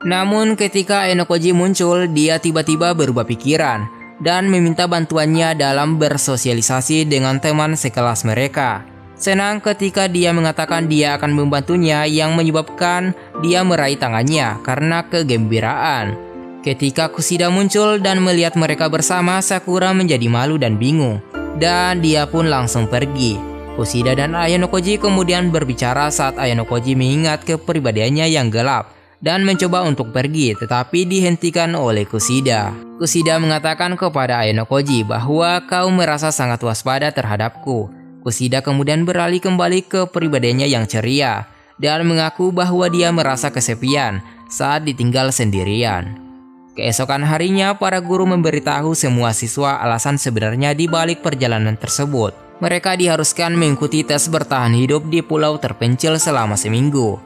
Namun ketika Ayano Koji muncul, dia tiba-tiba berubah pikiran dan meminta bantuannya dalam bersosialisasi dengan teman sekelas mereka. Senang ketika dia mengatakan dia akan membantunya yang menyebabkan dia meraih tangannya karena kegembiraan. Ketika Kushida muncul dan melihat mereka bersama, Sakura menjadi malu dan bingung, dan dia pun langsung pergi. Kushida dan Ayano Koji kemudian berbicara saat Ayano Koji mengingat kepribadiannya yang gelap dan mencoba untuk pergi, tetapi dihentikan oleh Kushida. Kushida mengatakan kepada Ayano Koji bahwa kau merasa sangat waspada terhadapku. Kushida kemudian beralih kembali ke pribadiannya yang ceria dan mengaku bahwa dia merasa kesepian saat ditinggal sendirian. Keesokan harinya, para guru memberitahu semua siswa alasan sebenarnya di balik perjalanan tersebut. Mereka diharuskan mengikuti tes bertahan hidup di pulau terpencil selama seminggu.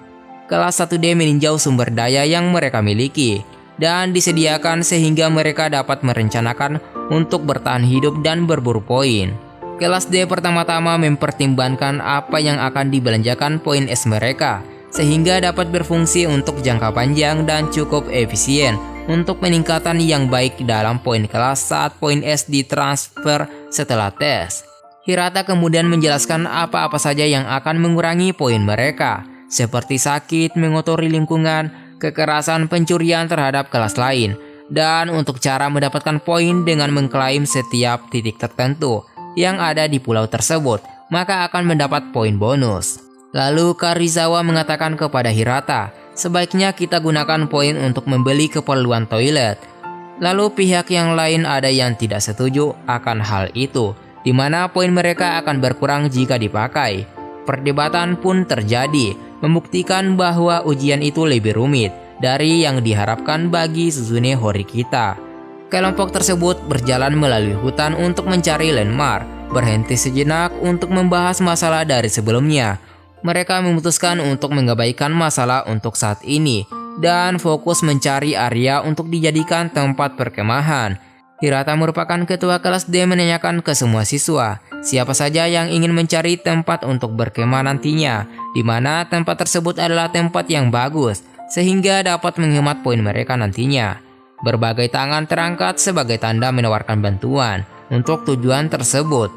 Kelas 1D meninjau sumber daya yang mereka miliki dan disediakan sehingga mereka dapat merencanakan untuk bertahan hidup dan berburu poin. Kelas D pertama-tama mempertimbangkan apa yang akan dibelanjakan poin S mereka sehingga dapat berfungsi untuk jangka panjang dan cukup efisien untuk peningkatan yang baik dalam poin kelas saat poin S ditransfer setelah tes. Hirata kemudian menjelaskan apa-apa saja yang akan mengurangi poin mereka, seperti sakit, mengotori lingkungan, kekerasan, pencurian terhadap kelas lain, dan untuk cara mendapatkan poin dengan mengklaim setiap titik tertentu yang ada di pulau tersebut, maka akan mendapat poin bonus. Lalu Karizawa mengatakan kepada Hirata, sebaiknya kita gunakan poin untuk membeli keperluan toilet. Lalu pihak yang lain ada yang tidak setuju akan hal itu, di mana poin mereka akan berkurang jika dipakai. Perdebatan pun terjadi, membuktikan bahwa ujian itu lebih rumit dari yang diharapkan bagi Suzune Horikita. Kelompok tersebut berjalan melalui hutan untuk mencari landmark, berhenti sejenak untuk membahas masalah dari sebelumnya. Mereka memutuskan untuk mengabaikan masalah untuk saat ini dan fokus mencari area untuk dijadikan tempat perkemahan. Hirata merupakan ketua kelas D menanyakan ke semua siswa siapa saja yang ingin mencari tempat untuk berkemah nantinya, di mana tempat tersebut adalah tempat yang bagus sehingga dapat menghemat poin mereka nantinya. Berbagai tangan terangkat sebagai tanda menawarkan bantuan untuk tujuan tersebut.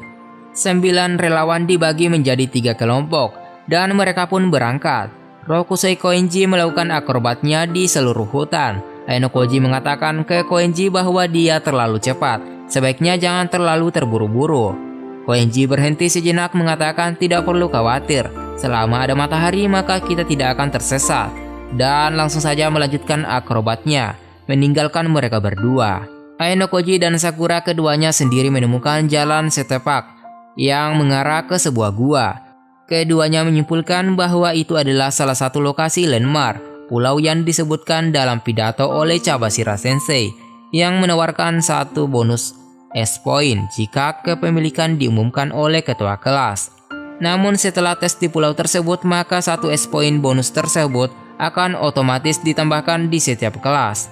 9 relawan dibagi menjadi 3 kelompok dan mereka pun berangkat. Rokusei Koenji melakukan akrobatnya di seluruh hutan Ainokoji mengatakan ke Koenji bahwa dia terlalu cepat, sebaiknya jangan terlalu terburu-buru. Koenji berhenti sejenak mengatakan tidak perlu khawatir, selama ada matahari maka kita tidak akan tersesat. Dan langsung saja melanjutkan akrobatnya, meninggalkan mereka berdua. Ainokoji dan Sakura keduanya sendiri menemukan jalan setapak yang mengarah ke sebuah gua. Keduanya menyimpulkan bahwa itu adalah salah satu lokasi landmark, pulau yang disebutkan dalam pidato oleh Cabashira Sensei yang menawarkan satu bonus S-point jika kepemilikan diumumkan oleh ketua kelas. Namun setelah tes di pulau tersebut, maka satu S-point bonus tersebut akan otomatis ditambahkan di setiap kelas.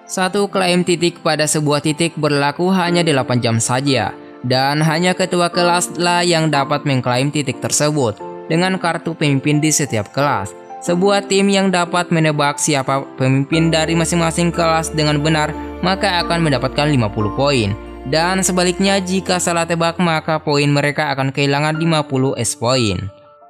Satu klaim titik pada sebuah titik berlaku hanya 8 jam saja, dan hanya ketua kelas lah yang dapat mengklaim titik tersebut dengan kartu pemimpin di setiap kelas. Sebuah tim yang dapat menebak siapa pemimpin dari masing-masing kelas dengan benar maka akan mendapatkan 50 poin. Dan sebaliknya jika salah tebak maka poin mereka akan kehilangan 50 S-point.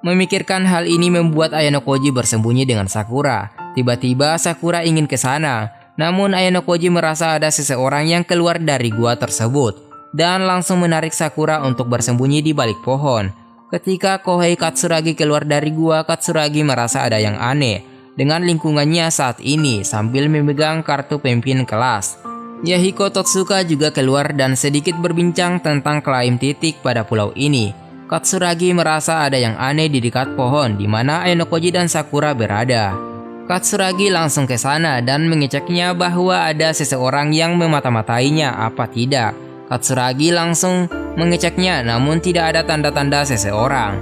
Memikirkan hal ini membuat Ayanokoji bersembunyi dengan Sakura. Tiba-tiba Sakura ingin ke sana, namun Ayanokoji merasa ada seseorang yang keluar dari gua tersebut dan langsung menarik Sakura untuk bersembunyi di balik pohon. Ketika Kohei Katsuragi keluar dari gua, Katsuragi merasa ada yang aneh dengan lingkungannya saat ini sambil memegang kartu pemimpin kelas. Yahiko Totsuka juga keluar dan sedikit berbincang tentang klaim titik pada pulau ini. Katsuragi merasa ada yang aneh di dekat pohon di mana Ayanokoji dan Sakura berada. Katsuragi langsung ke sana dan mengeceknya bahwa ada seseorang yang memata-matainya apa tidak. Katsuragi langsung mengeceknya namun tidak ada tanda-tanda seseorang.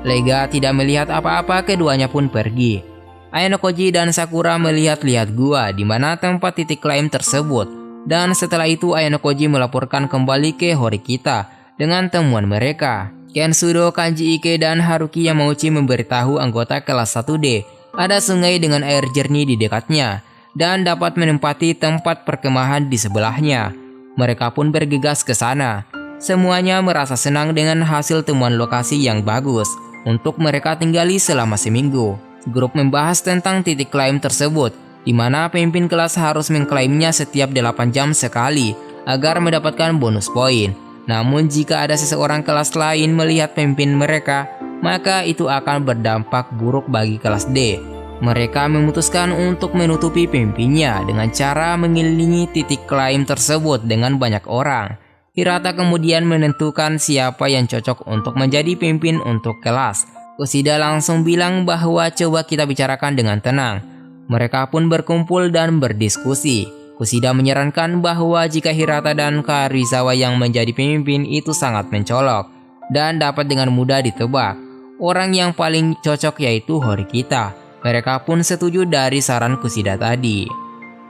Lega tidak melihat apa-apa, keduanya pun pergi. Ayanokoji dan Sakura melihat-lihat gua di mana tempat titik klaim tersebut. Dan setelah itu Ayanokoji melaporkan kembali ke Horikita dengan temuan mereka. Kensudo, Kanji Ike, dan Haruki Yamauchi memberitahu anggota kelas 1D ada sungai dengan air jernih di dekatnya dan dapat menempati tempat perkemahan di sebelahnya. Mereka pun bergegas ke sana. Semuanya merasa senang dengan hasil temuan lokasi yang bagus untuk mereka tinggali selama seminggu. Grup membahas tentang titik klaim tersebut, di mana pemimpin kelas harus mengklaimnya setiap 8 jam sekali agar mendapatkan bonus poin. Namun jika ada seseorang kelas lain melihat pemimpin mereka, maka itu akan berdampak buruk bagi kelas D. Mereka memutuskan untuk menutupi pemimpinnya dengan cara mengelilingi titik klaim tersebut dengan banyak orang. Hirata kemudian menentukan siapa yang cocok untuk menjadi pemimpin untuk kelas. Kushida langsung bilang bahwa coba kita bicarakan dengan tenang. Mereka pun berkumpul dan berdiskusi. Kushida menyarankan bahwa jika Hirata dan Karuizawa yang menjadi pemimpin itu sangat mencolok dan dapat dengan mudah ditebak. Orang yang paling cocok yaitu Horikita. Mereka pun setuju dari saran Kushida tadi.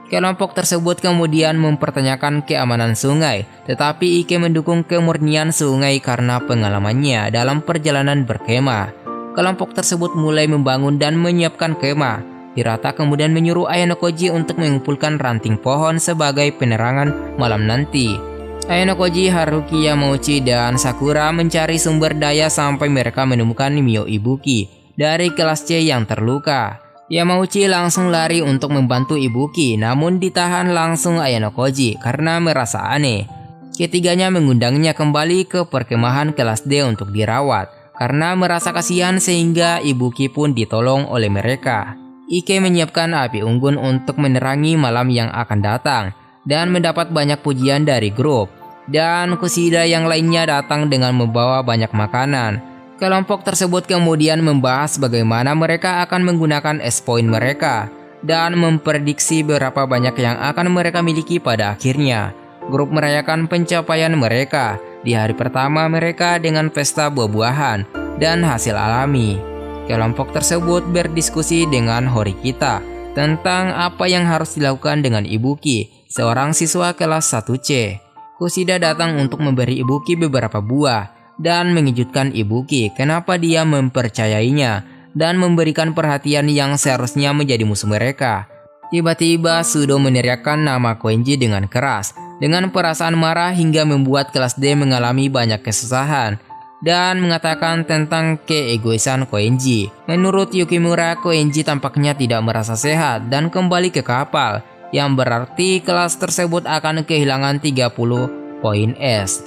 Kelompok tersebut kemudian mempertanyakan keamanan sungai, tetapi Ike mendukung kemurnian sungai karena pengalamannya dalam perjalanan berkemah. Kelompok tersebut mulai membangun dan menyiapkan kemah. Hirata kemudian menyuruh Ayanokoji untuk mengumpulkan ranting pohon sebagai penerangan malam nanti. Ayanokoji, Haruki Yamauchi, dan Sakura mencari sumber daya sampai mereka menemukan Mio Ibuki dari kelas C yang terluka. Yamauchi langsung lari untuk membantu Ibuki, namun ditahan langsung Ayanokoji karena merasa aneh. Ketiganya mengundangnya kembali ke perkemahan kelas D untuk dirawat karena merasa kasihan, sehingga Ibuki pun ditolong oleh mereka. Ike menyiapkan api unggun untuk menerangi malam yang akan datang dan mendapat banyak pujian dari grup. Dan Kushida yang lainnya datang dengan membawa banyak makanan. Kelompok tersebut kemudian membahas bagaimana mereka akan menggunakan S-point mereka dan memprediksi berapa banyak yang akan mereka miliki pada akhirnya. Grup merayakan pencapaian mereka di hari pertama mereka dengan pesta buah-buahan dan hasil alami. Kelompok tersebut berdiskusi dengan Horikita tentang apa yang harus dilakukan dengan Ibuki, seorang siswa kelas 1C. Kushida datang untuk memberi Ibuki beberapa buah dan mengejutkan Ibuki kenapa dia mempercayainya dan memberikan perhatian yang seharusnya menjadi musuh mereka. Tiba-tiba Sudo meneriakkan nama Koenji dengan keras, dengan perasaan marah hingga membuat kelas D mengalami banyak kesusahan, dan mengatakan tentang keegoisan Koenji. Menurut Yukimura, Koenji tampaknya tidak merasa sehat dan kembali ke kapal. yang berarti kelas tersebut akan kehilangan 30 poin es.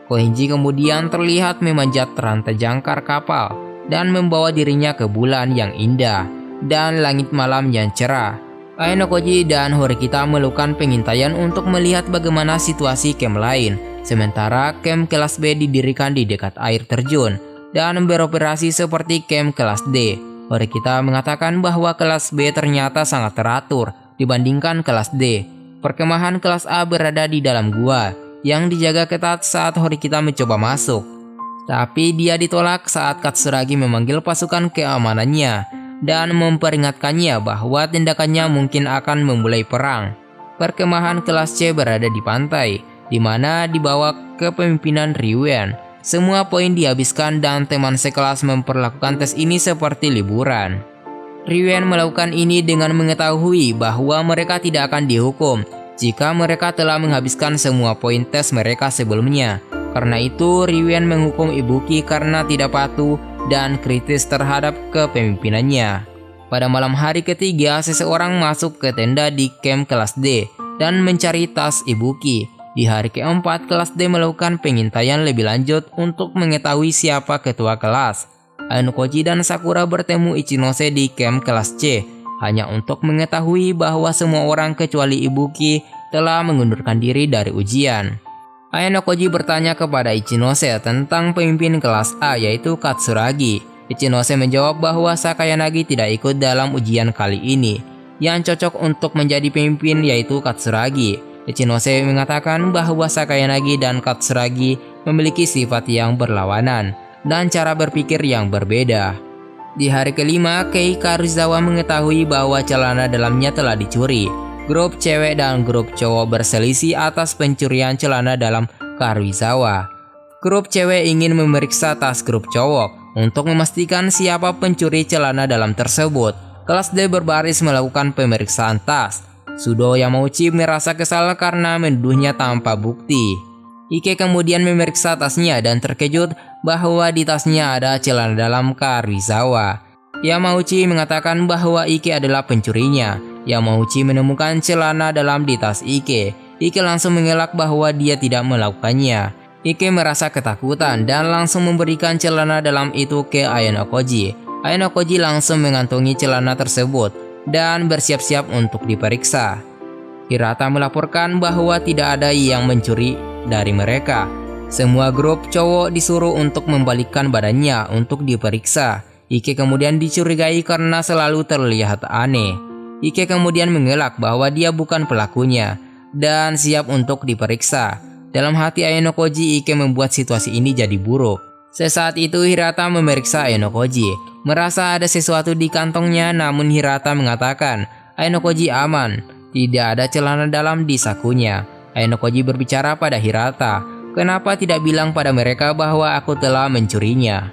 Koenji kemudian terlihat memanjat rantai jangkar kapal dan membawa dirinya ke bulan yang indah dan langit malam yang cerah. Ayanokoji dan Horikita melakukan pengintaian untuk melihat bagaimana situasi camp lain, sementara camp kelas B didirikan di dekat air terjun dan beroperasi seperti camp kelas D. Horikita mengatakan bahwa kelas B ternyata sangat teratur dibandingkan kelas D. Perkemahan kelas A berada di dalam gua yang dijaga ketat saat Horikita mencoba masuk. Tapi dia ditolak saat Katsuragi memanggil pasukan keamanannya dan memperingatkannya bahwa tindakannya mungkin akan memulai perang. Perkemahan kelas C berada di pantai, di mana di bawah kepemimpinan Ryuen. Semua poin dihabiskan dan teman sekelas memperlakukan tes ini seperti liburan. Ryuen melakukan ini dengan mengetahui bahwa mereka tidak akan dihukum jika mereka telah menghabiskan semua poin tes mereka sebelumnya. Karena itu, Ryuen menghukum Ibuki karena tidak patuh dan kritis terhadap kepemimpinannya. Pada malam hari ketiga, seseorang masuk ke tenda di camp kelas D dan mencari tas Ibuki. Di hari keempat, kelas D melakukan pengintaian lebih lanjut untuk mengetahui siapa ketua kelas. Ayanokoji dan Sakura bertemu Ichinose di camp kelas C hanya untuk mengetahui bahwa semua orang kecuali Ibuki telah mengundurkan diri dari ujian. Ayanokoji bertanya kepada Ichinose tentang pemimpin kelas A yaitu Katsuragi. Ichinose menjawab bahwa Sakayanagi tidak ikut dalam ujian kali ini. Yang cocok untuk menjadi pemimpin yaitu Katsuragi. Ichinose mengatakan bahwa Sakayanagi dan Katsuragi memiliki sifat yang berlawanan dan cara berpikir yang berbeda. Di hari kelima, Kei Karuizawa mengetahui bahwa celana dalamnya telah dicuri. Grup cewek dan grup cowok berselisih atas pencurian celana dalam Karuizawa. Grup cewek ingin memeriksa tas grup cowok untuk memastikan siapa pencuri celana dalam tersebut. Kelas D berbaris melakukan pemeriksaan tas. Sudo Yamauchi merasa kesal karena menuduhnya tanpa bukti. Ike kemudian memeriksa tasnya dan terkejut bahwa di tasnya ada celana dalam Karuizawa. Yamauchi mengatakan bahwa Ike adalah pencurinya. Yamauchi menemukan celana dalam di tas Ike. Ike langsung mengelak bahwa dia tidak melakukannya. Ike merasa ketakutan dan langsung memberikan celana dalam itu ke Ayanokoji. Ayanokoji langsung mengantongi celana tersebut dan bersiap-siap untuk diperiksa. Hirata melaporkan bahwa tidak ada yang mencuri dari mereka. Semua grup cowok disuruh untuk membalikkan badannya untuk diperiksa. Ike kemudian dicurigai karena selalu terlihat aneh. Ike kemudian mengelak bahwa dia bukan pelakunya dan siap untuk diperiksa. Dalam hati Ayanokoji, Ike membuat situasi ini jadi buruk. Sesaat itu Hirata memeriksa Ayanokoji. Merasa ada sesuatu di kantongnya, namun Hirata mengatakan Ayanokoji aman. Tidak ada celana dalam di sakunya. Ayanokoji berbicara pada Hirata. Kenapa tidak bilang pada mereka bahwa aku telah mencurinya?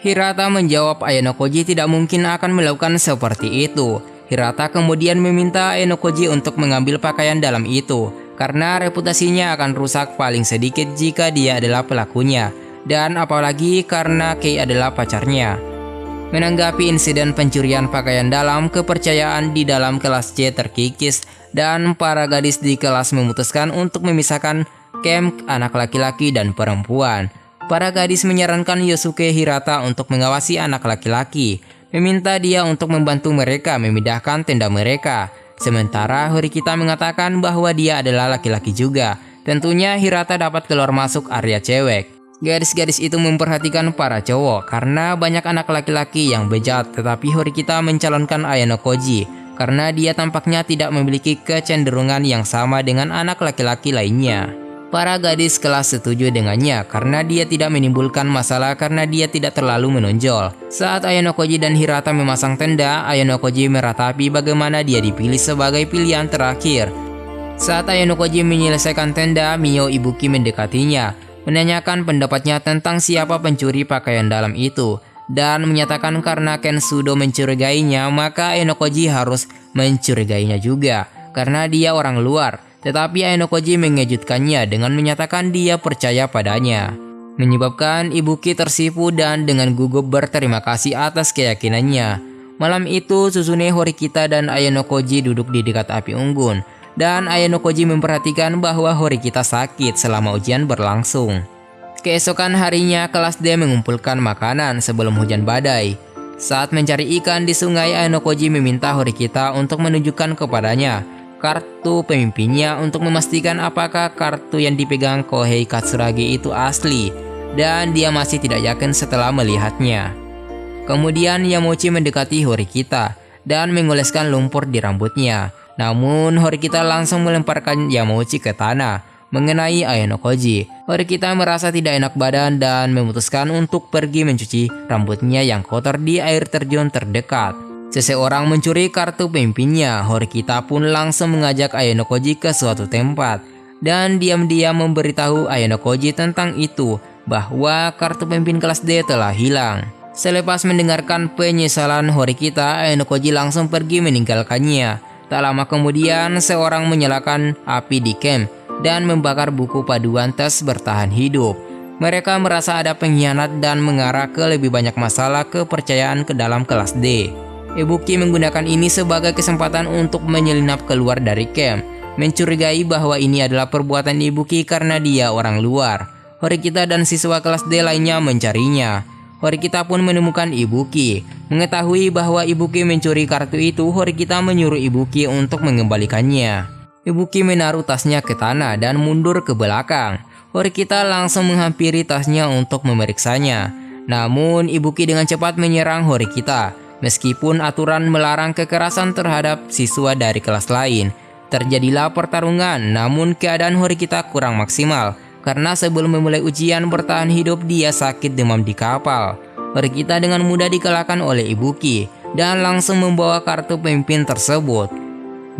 Hirata menjawab Ayanokoji tidak mungkin akan melakukan seperti itu. Hirata kemudian meminta Ayanokoji untuk mengambil pakaian dalam itu karena reputasinya akan rusak paling sedikit jika dia adalah pelakunya, dan apalagi karena Kei adalah pacarnya. Menanggapi insiden pencurian pakaian dalam, kepercayaan di dalam kelas C terkikis dan para gadis di kelas memutuskan untuk memisahkan camp anak laki-laki dan perempuan. Para gadis menyarankan Yosuke Hirata untuk mengawasi anak laki-laki, meminta dia untuk membantu mereka memindahkan tenda mereka. Sementara Horikita mengatakan bahwa dia adalah laki-laki juga. Tentunya Hirata dapat keluar masuk area cewek. Gadis-gadis itu memperhatikan para cowok karena banyak anak laki-laki yang bejat, tetapi Horikita mencalonkan Ayanokoji karena dia tampaknya tidak memiliki kecenderungan yang sama dengan anak laki-laki lainnya. Para gadis kelas setuju dengannya karena dia tidak menimbulkan masalah karena dia tidak terlalu menonjol. Saat Ayanokoji dan Hirata memasang tenda, Ayanokoji meratapi bagaimana dia dipilih sebagai pilihan terakhir. Saat Ayanokoji menyelesaikan tenda, Mio Ibuki mendekatinya, menanyakan pendapatnya tentang siapa pencuri pakaian dalam itu, dan menyatakan karena Ken Sudo mencurigainya, maka Ayanokoji harus mencurigainya juga karena dia orang luar. Tetapi Ayanokoji mengejutkannya dengan menyatakan dia percaya padanya, menyebabkan Ibuki tersipu dan dengan gugup berterima kasih atas keyakinannya. Malam itu Susune, Horikita, dan Ayano Koji duduk di dekat api unggun. Dan Ayano Koji memperhatikan bahwa Horikita sakit selama ujian berlangsung. Keesokan harinya kelas D mengumpulkan makanan sebelum hujan badai. Saat mencari ikan di sungai, Ayano Koji meminta Horikita untuk menunjukkan kepadanya kartu pemimpinnya untuk memastikan apakah kartu yang dipegang Kohei Katsuragi itu asli. Dan dia masih tidak yakin setelah melihatnya. Kemudian Yamauchi mendekati Horikita dan mengoleskan lumpur di rambutnya. Namun Horikita langsung melemparkan Yamauchi ke tanah mengenai Ayano Koji. Horikita merasa tidak enak badan dan memutuskan untuk pergi mencuci rambutnya yang kotor di air terjun terdekat. Seseorang mencuri kartu pemimpinnya. Horikita pun langsung mengajak Ayano Koji ke suatu tempat dan diam-diam memberitahu Ayano Koji tentang itu, bahwa kartu pemimpin kelas D telah hilang. Selepas mendengarkan penyesalan Horikita, Ayano Koji langsung pergi meninggalkannya. Tak lama kemudian, seorang menyalakan api di camp dan membakar buku paduan tes bertahan hidup. Mereka merasa ada pengkhianat dan mengarah ke lebih banyak masalah kepercayaan ke dalam kelas D. Ibuki menggunakan ini sebagai kesempatan untuk menyelinap keluar dari camp, mencurigai bahwa ini adalah perbuatan Ibuki karena dia orang luar. Horikita dan siswa kelas D lainnya mencarinya. Horikita pun menemukan Ibuki. Mengetahui bahwa Ibuki mencuri kartu itu, Horikita menyuruh Ibuki untuk mengembalikannya. Ibuki menaruh tasnya ke tanah dan mundur ke belakang. Horikita langsung menghampiri tasnya untuk memeriksanya. Namun Ibuki dengan cepat menyerang Horikita. Meskipun aturan melarang kekerasan terhadap siswa dari kelas lain, terjadilah pertarungan. Namun keadaan Horikita kurang maksimal karena sebelum memulai ujian bertahan hidup dia sakit demam di kapal. Horikita dengan mudah dikalahkan oleh Ibuki dan langsung membawa kartu pemimpin tersebut.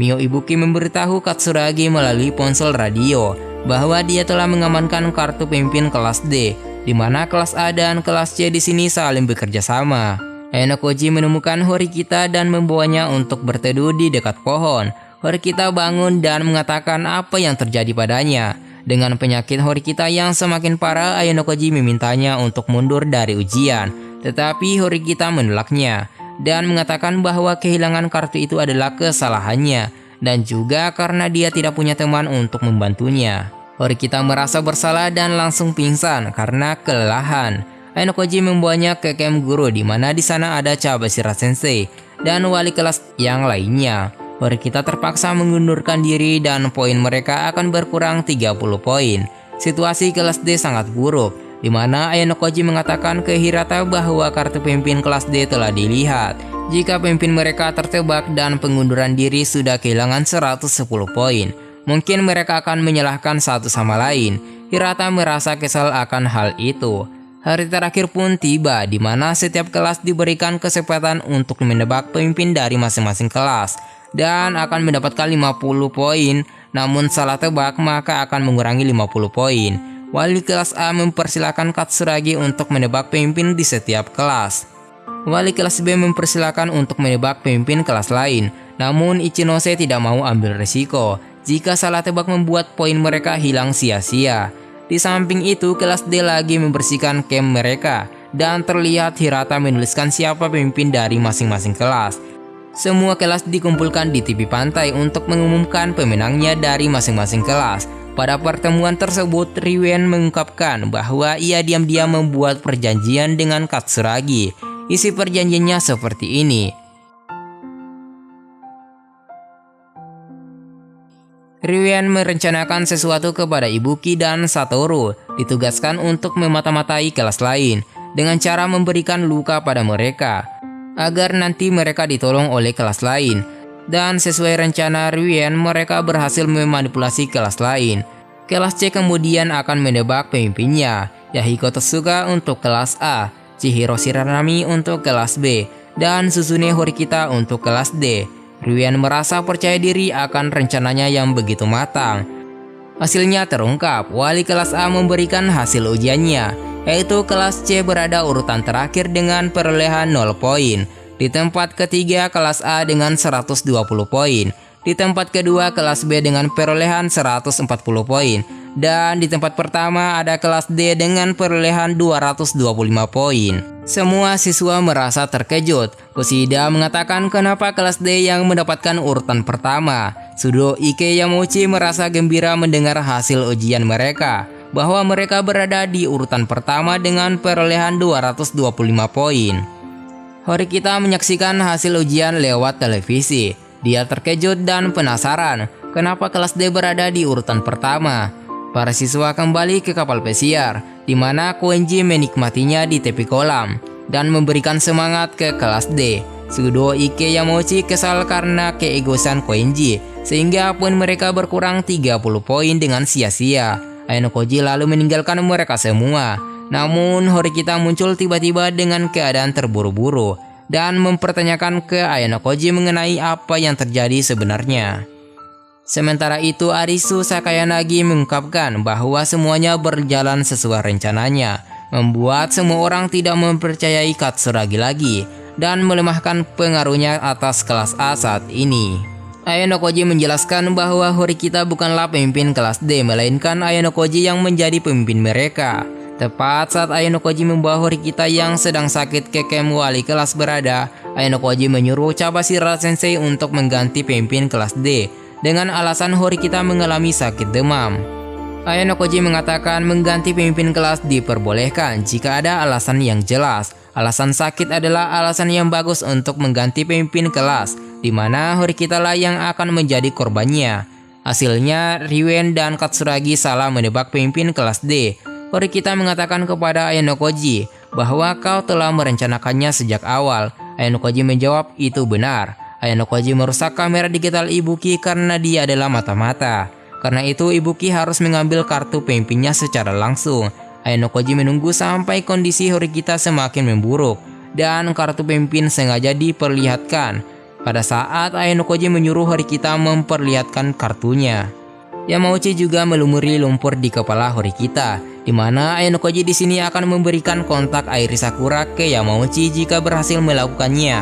Mio Ibuki memberitahu Katsuragi melalui ponsel radio bahwa dia telah mengamankan kartu pemimpin kelas D, di mana kelas A dan kelas C di sini saling bekerja sama. Ayano Koji menemukan Horikita dan membawanya untuk berteduh di dekat pohon. Horikita bangun dan mengatakan apa yang terjadi padanya. Dengan penyakit Horikita yang semakin parah, Ayano Koji memintanya untuk mundur dari ujian. Tetapi Horikita menolaknya dan mengatakan bahwa kehilangan kartu itu adalah kesalahannya dan juga karena dia tidak punya teman untuk membantunya. Horikita merasa bersalah dan langsung pingsan karena kelelahan. Ayano Koji membawanya ke camp guru di mana di sana ada Chabashira Sensei dan wali kelas yang lainnya. Horikita terpaksa mengundurkan diri dan poin mereka akan berkurang 30 poin. Situasi kelas D sangat buruk, di mana Ayano Koji mengatakan ke Hirata bahwa kartu pemimpin kelas D telah dilihat. Jika pemimpin mereka tertebak dan pengunduran diri sudah kehilangan 110 poin, mungkin mereka akan menyalahkan satu sama lain. Hirata merasa kesal akan hal itu. Hari terakhir pun tiba, di mana setiap kelas diberikan kesempatan untuk menebak pemimpin dari masing-masing kelas dan akan mendapatkan 50 poin, namun salah tebak maka akan mengurangi 50 poin. Wali kelas A mempersilahkan Katsuragi untuk menebak pemimpin di setiap kelas. Wali kelas B mempersilahkan untuk menebak pemimpin kelas lain, namun Ichinose tidak mau ambil risiko jika salah tebak membuat poin mereka hilang sia-sia. Di samping itu, kelas D lagi membersihkan camp mereka dan terlihat Hirata menuliskan siapa pemimpin dari masing-masing kelas. Semua kelas dikumpulkan di tepi pantai untuk mengumumkan pemenangnya dari masing-masing kelas. Pada pertemuan tersebut, Riwen mengungkapkan bahwa ia diam-diam membuat perjanjian dengan Katsuragi. Isi perjanjiannya seperti ini. Riwen merencanakan sesuatu kepada Ibuki dan Satoru, ditugaskan untuk memata-matai kelas lain dengan cara memberikan luka pada mereka, agar nanti mereka ditolong oleh kelas lain. Dan sesuai rencana Riwen, mereka berhasil memanipulasi kelas lain. Kelas C kemudian akan menebak pemimpinnya, Yahiko Tsuga untuk kelas A, Chihiro Shiranami untuk kelas B, dan Susune Horikita untuk kelas D. Riwen merasa percaya diri akan rencananya yang begitu matang. Hasilnya terungkap, wali kelas A memberikan hasil ujiannya, yaitu kelas C berada urutan terakhir dengan perolehan 0 poin. Di tempat ketiga kelas A dengan 120 poin. Di tempat kedua kelas B dengan perolehan 140 poin. Dan di tempat pertama ada kelas D dengan perolehan 225 poin. Semua siswa merasa terkejut Kushida mengatakan kenapa kelas D yang mendapatkan urutan pertama. Sudo Ike Yamauchi merasa gembira mendengar hasil ujian mereka, bahwa mereka berada di urutan pertama dengan perolehan 225 poin. Horikita menyaksikan hasil ujian lewat televisi. Dia terkejut dan penasaran kenapa kelas D berada di urutan pertama. Para siswa kembali ke kapal pesiar, di mana Koenji menikmatinya di tepi kolam dan memberikan semangat ke kelas D. Sudo Ike Yamauchi kesal karena keegoisan Koenji, sehingga poin mereka berkurang 30 poin dengan sia-sia. Ayano Koji lalu meninggalkan mereka semua. Namun Horikita muncul tiba-tiba dengan keadaan terburu-buru dan mempertanyakan ke Ayano Koji mengenai apa yang terjadi sebenarnya. Sementara itu Arisu Sakayanagi mengungkapkan bahwa semuanya berjalan sesuai rencananya, membuat semua orang tidak mempercayai Katsuragi lagi dan melemahkan pengaruhnya atas kelas A saat ini. Ayano Koji menjelaskan bahwa Horikita bukanlah pemimpin kelas D, melainkan Ayano Koji yang menjadi pemimpin mereka. Tepat saat Ayano Koji membawa Horikita yang sedang sakit ke camp wali kelas berada, Ayano Koji menyuruh Chabashira Sensei untuk mengganti pemimpin kelas D dengan alasan Horikita mengalami sakit demam. Ayano Koji mengatakan mengganti pemimpin kelas diperbolehkan jika ada alasan yang jelas. Alasan sakit adalah alasan yang bagus untuk mengganti pemimpin kelas, di mana Horikita lah yang akan menjadi korbannya. Hasilnya, Ryuen dan Katsuragi salah menebak pemimpin kelas D. Horikita mengatakan kepada Ayano Koji bahwa kau telah merencanakannya sejak awal. Ayano Koji menjawab itu benar. Ayano Koji merusak kamera digital Ibuki karena dia adalah mata-mata. Karena itu Ibuki harus mengambil kartu pemimpinnya secara langsung. Ayano Koji menunggu sampai kondisi Horikita semakin memburuk dan kartu pemimpin sengaja diperlihatkan. Pada saat Ayano Koji menyuruh Horikita memperlihatkan kartunya, Yamauchi juga melumuri lumpur di kepala Horikita, di mana Ayano Koji di sini akan memberikan kontak air Sakura ke Yamauchi jika berhasil melakukannya,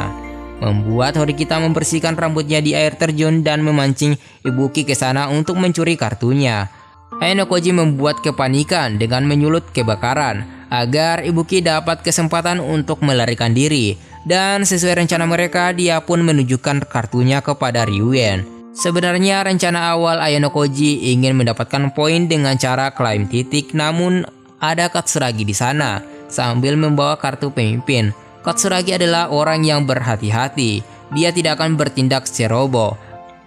membuat Horikita membersihkan rambutnya di air terjun dan memancing Ibuki ke sana untuk mencuri kartunya. Ayano Koji membuat kepanikan dengan menyulut kebakaran agar Ibuki dapat kesempatan untuk melarikan diri, dan sesuai rencana mereka dia pun menunjukkan kartunya kepada Ryuen. Sebenarnya rencana awal Ayano Koji ingin mendapatkan poin dengan cara klaim titik, namun ada Katsuragi di sana sambil membawa kartu pemimpin. Katsuragi adalah orang yang berhati-hati, dia tidak akan bertindak ceroboh.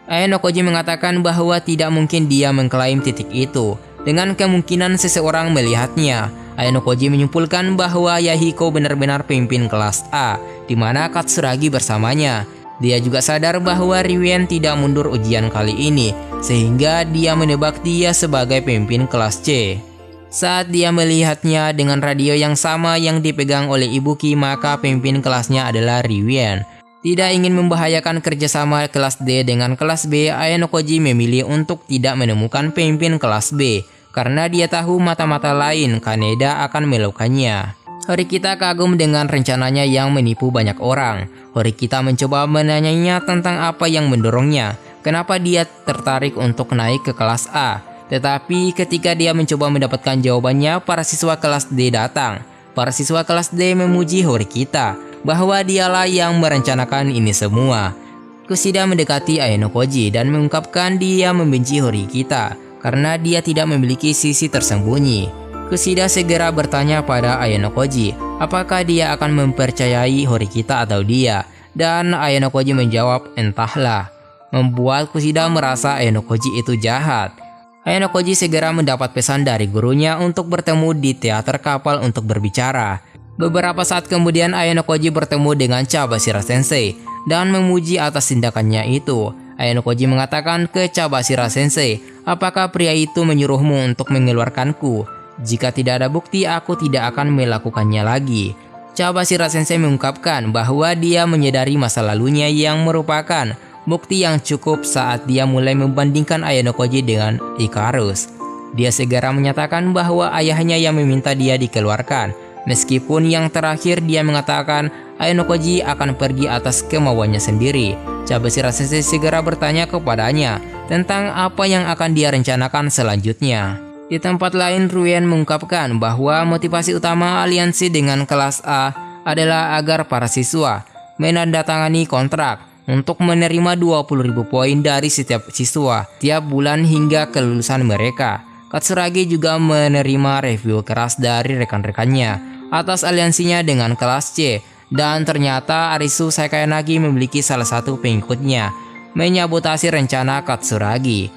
Ayano Koji mengatakan bahwa tidak mungkin dia mengklaim titik itu, dengan kemungkinan seseorang melihatnya. Ayano Koji menyimpulkan bahwa Yahiko benar-benar pemimpin kelas A, di mana Katsuragi bersamanya. Dia juga sadar bahwa Ryuen tidak mundur ujian kali ini, sehingga dia menebak dia sebagai pemimpin kelas C. Saat dia melihatnya dengan radio yang sama yang dipegang oleh Ibuki, maka pemimpin kelasnya adalah Ryuen. Tidak ingin membahayakan kerjasama kelas D dengan kelas B, Ayano Koji memilih untuk tidak menemukan pemimpin kelas B, karena dia tahu mata-mata lain Kaneda akan melakukannya. Horikita kagum dengan rencananya yang menipu banyak orang. Horikita mencoba menanyanya tentang apa yang mendorongnya, kenapa dia tertarik untuk naik ke kelas A. Tetapi ketika dia mencoba mendapatkan jawabannya, para siswa kelas D datang. Para siswa kelas D memuji Horikita bahwa dialah yang merencanakan ini semua. Kushida mendekati Ayano Koji dan mengungkapkan dia membenci Horikita karena dia tidak memiliki sisi tersembunyi. Kushida segera bertanya pada Ayano Koji apakah dia akan mempercayai Horikita atau dia, dan Ayano Koji menjawab entahlah, membuat Kushida merasa Ayano Koji itu jahat. Ayano Koji segera mendapat pesan dari gurunya untuk bertemu di teater kapal untuk berbicara. Beberapa saat kemudian Ayano Koji bertemu dengan Chabashira Sensei dan memuji atas tindakannya itu. Ayano Koji mengatakan ke Chabashira Sensei, apakah pria itu menyuruhmu untuk mengeluarkanku? Jika tidak ada bukti, aku tidak akan melakukannya lagi. Chabashira Sensei mengungkapkan bahwa dia menyadari masa lalunya yang merupakan bukti yang cukup saat dia mulai membandingkan Ayano Koji dengan Ikarus. Dia segera menyatakan bahwa ayahnya yang meminta dia dikeluarkan, meskipun yang terakhir dia mengatakan Ayano Koji akan pergi atas kemauannya sendiri. Chabashira Sensei segera bertanya kepadanya tentang apa yang akan dia rencanakan selanjutnya. Di tempat lain, Ryuen mengungkapkan bahwa motivasi utama aliansi dengan kelas A adalah agar para siswa menandatangani kontrak untuk menerima 20.000 poin dari setiap siswa tiap bulan hingga kelulusan mereka. Katsuragi juga menerima review keras dari rekan-rekannya atas aliansinya dengan kelas C, dan ternyata Arisu Sakayanagi memiliki salah satu pengikutnya menyabotasi rencana Katsuragi.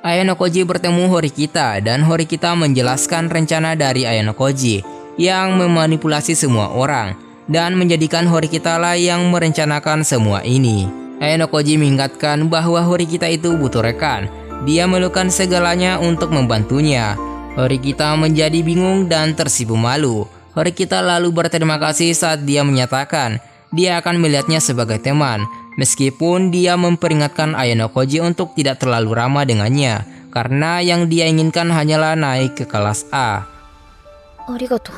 Ayano Koji bertemu Horikita dan Horikita menjelaskan rencana dari Ayano Koji yang memanipulasi semua orang dan menjadikan Horikita lah yang merencanakan semua ini. Ayano Koji mengingatkan bahwa Horikita itu butuh rekan. Dia melakukan segalanya untuk membantunya. Horikita menjadi bingung dan tersipu malu. Horikita lalu berterima kasih saat dia menyatakan dia akan melihatnya sebagai teman, meskipun dia memperingatkan Ayano Koji untuk tidak terlalu ramah dengannya, karena yang dia inginkan hanyalah naik ke kelas A. Arigato.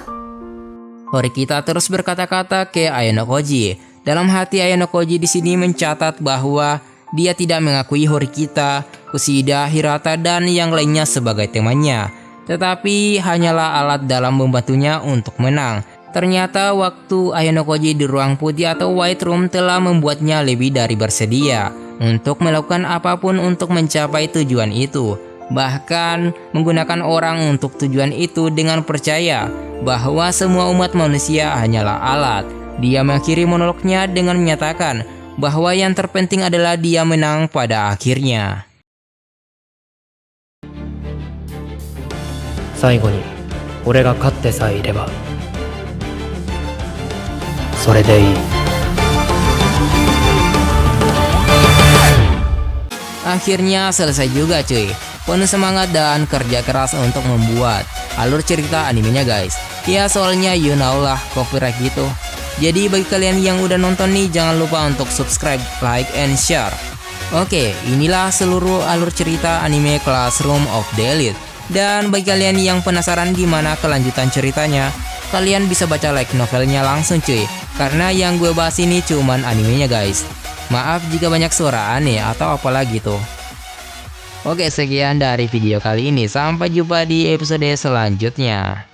Horikita terus berkata-kata ke Ayano Koji. Dalam hati Ayano Koji di sini mencatat bahwa dia tidak mengakui Horikita, Kushida, Hirata, dan yang lainnya sebagai temannya, tetapi hanyalah alat dalam membantunya untuk menang. Ternyata waktu Ayano Koji di ruang putih atau White Room telah membuatnya lebih dari bersedia untuk melakukan apapun untuk mencapai tujuan itu. Bahkan menggunakan orang untuk tujuan itu dengan percaya bahwa semua umat manusia hanyalah alat. Dia mengakhiri monolognya dengan menyatakan bahwa yang terpenting adalah dia menang pada akhirnya. 最後に俺が勝ってさえいればそれでいい。 Akhirnya selesai juga cuy. Penuh semangat dan kerja keras untuk membuat alur cerita animenya guys. Ya soalnya you know lah, copyright gitu. Jadi bagi kalian yang udah nonton nih, jangan lupa untuk subscribe, like, and share. Oke, inilah seluruh alur cerita anime Classroom of the Elite. Dan bagi kalian yang penasaran gimana kelanjutan ceritanya, kalian bisa baca light novelnya langsung cuy, karena yang gue bahas ini cuman animenya guys. Maaf jika banyak suara aneh atau apalah gitu. Oke, sekian dari video kali ini. Sampai jumpa di episode selanjutnya.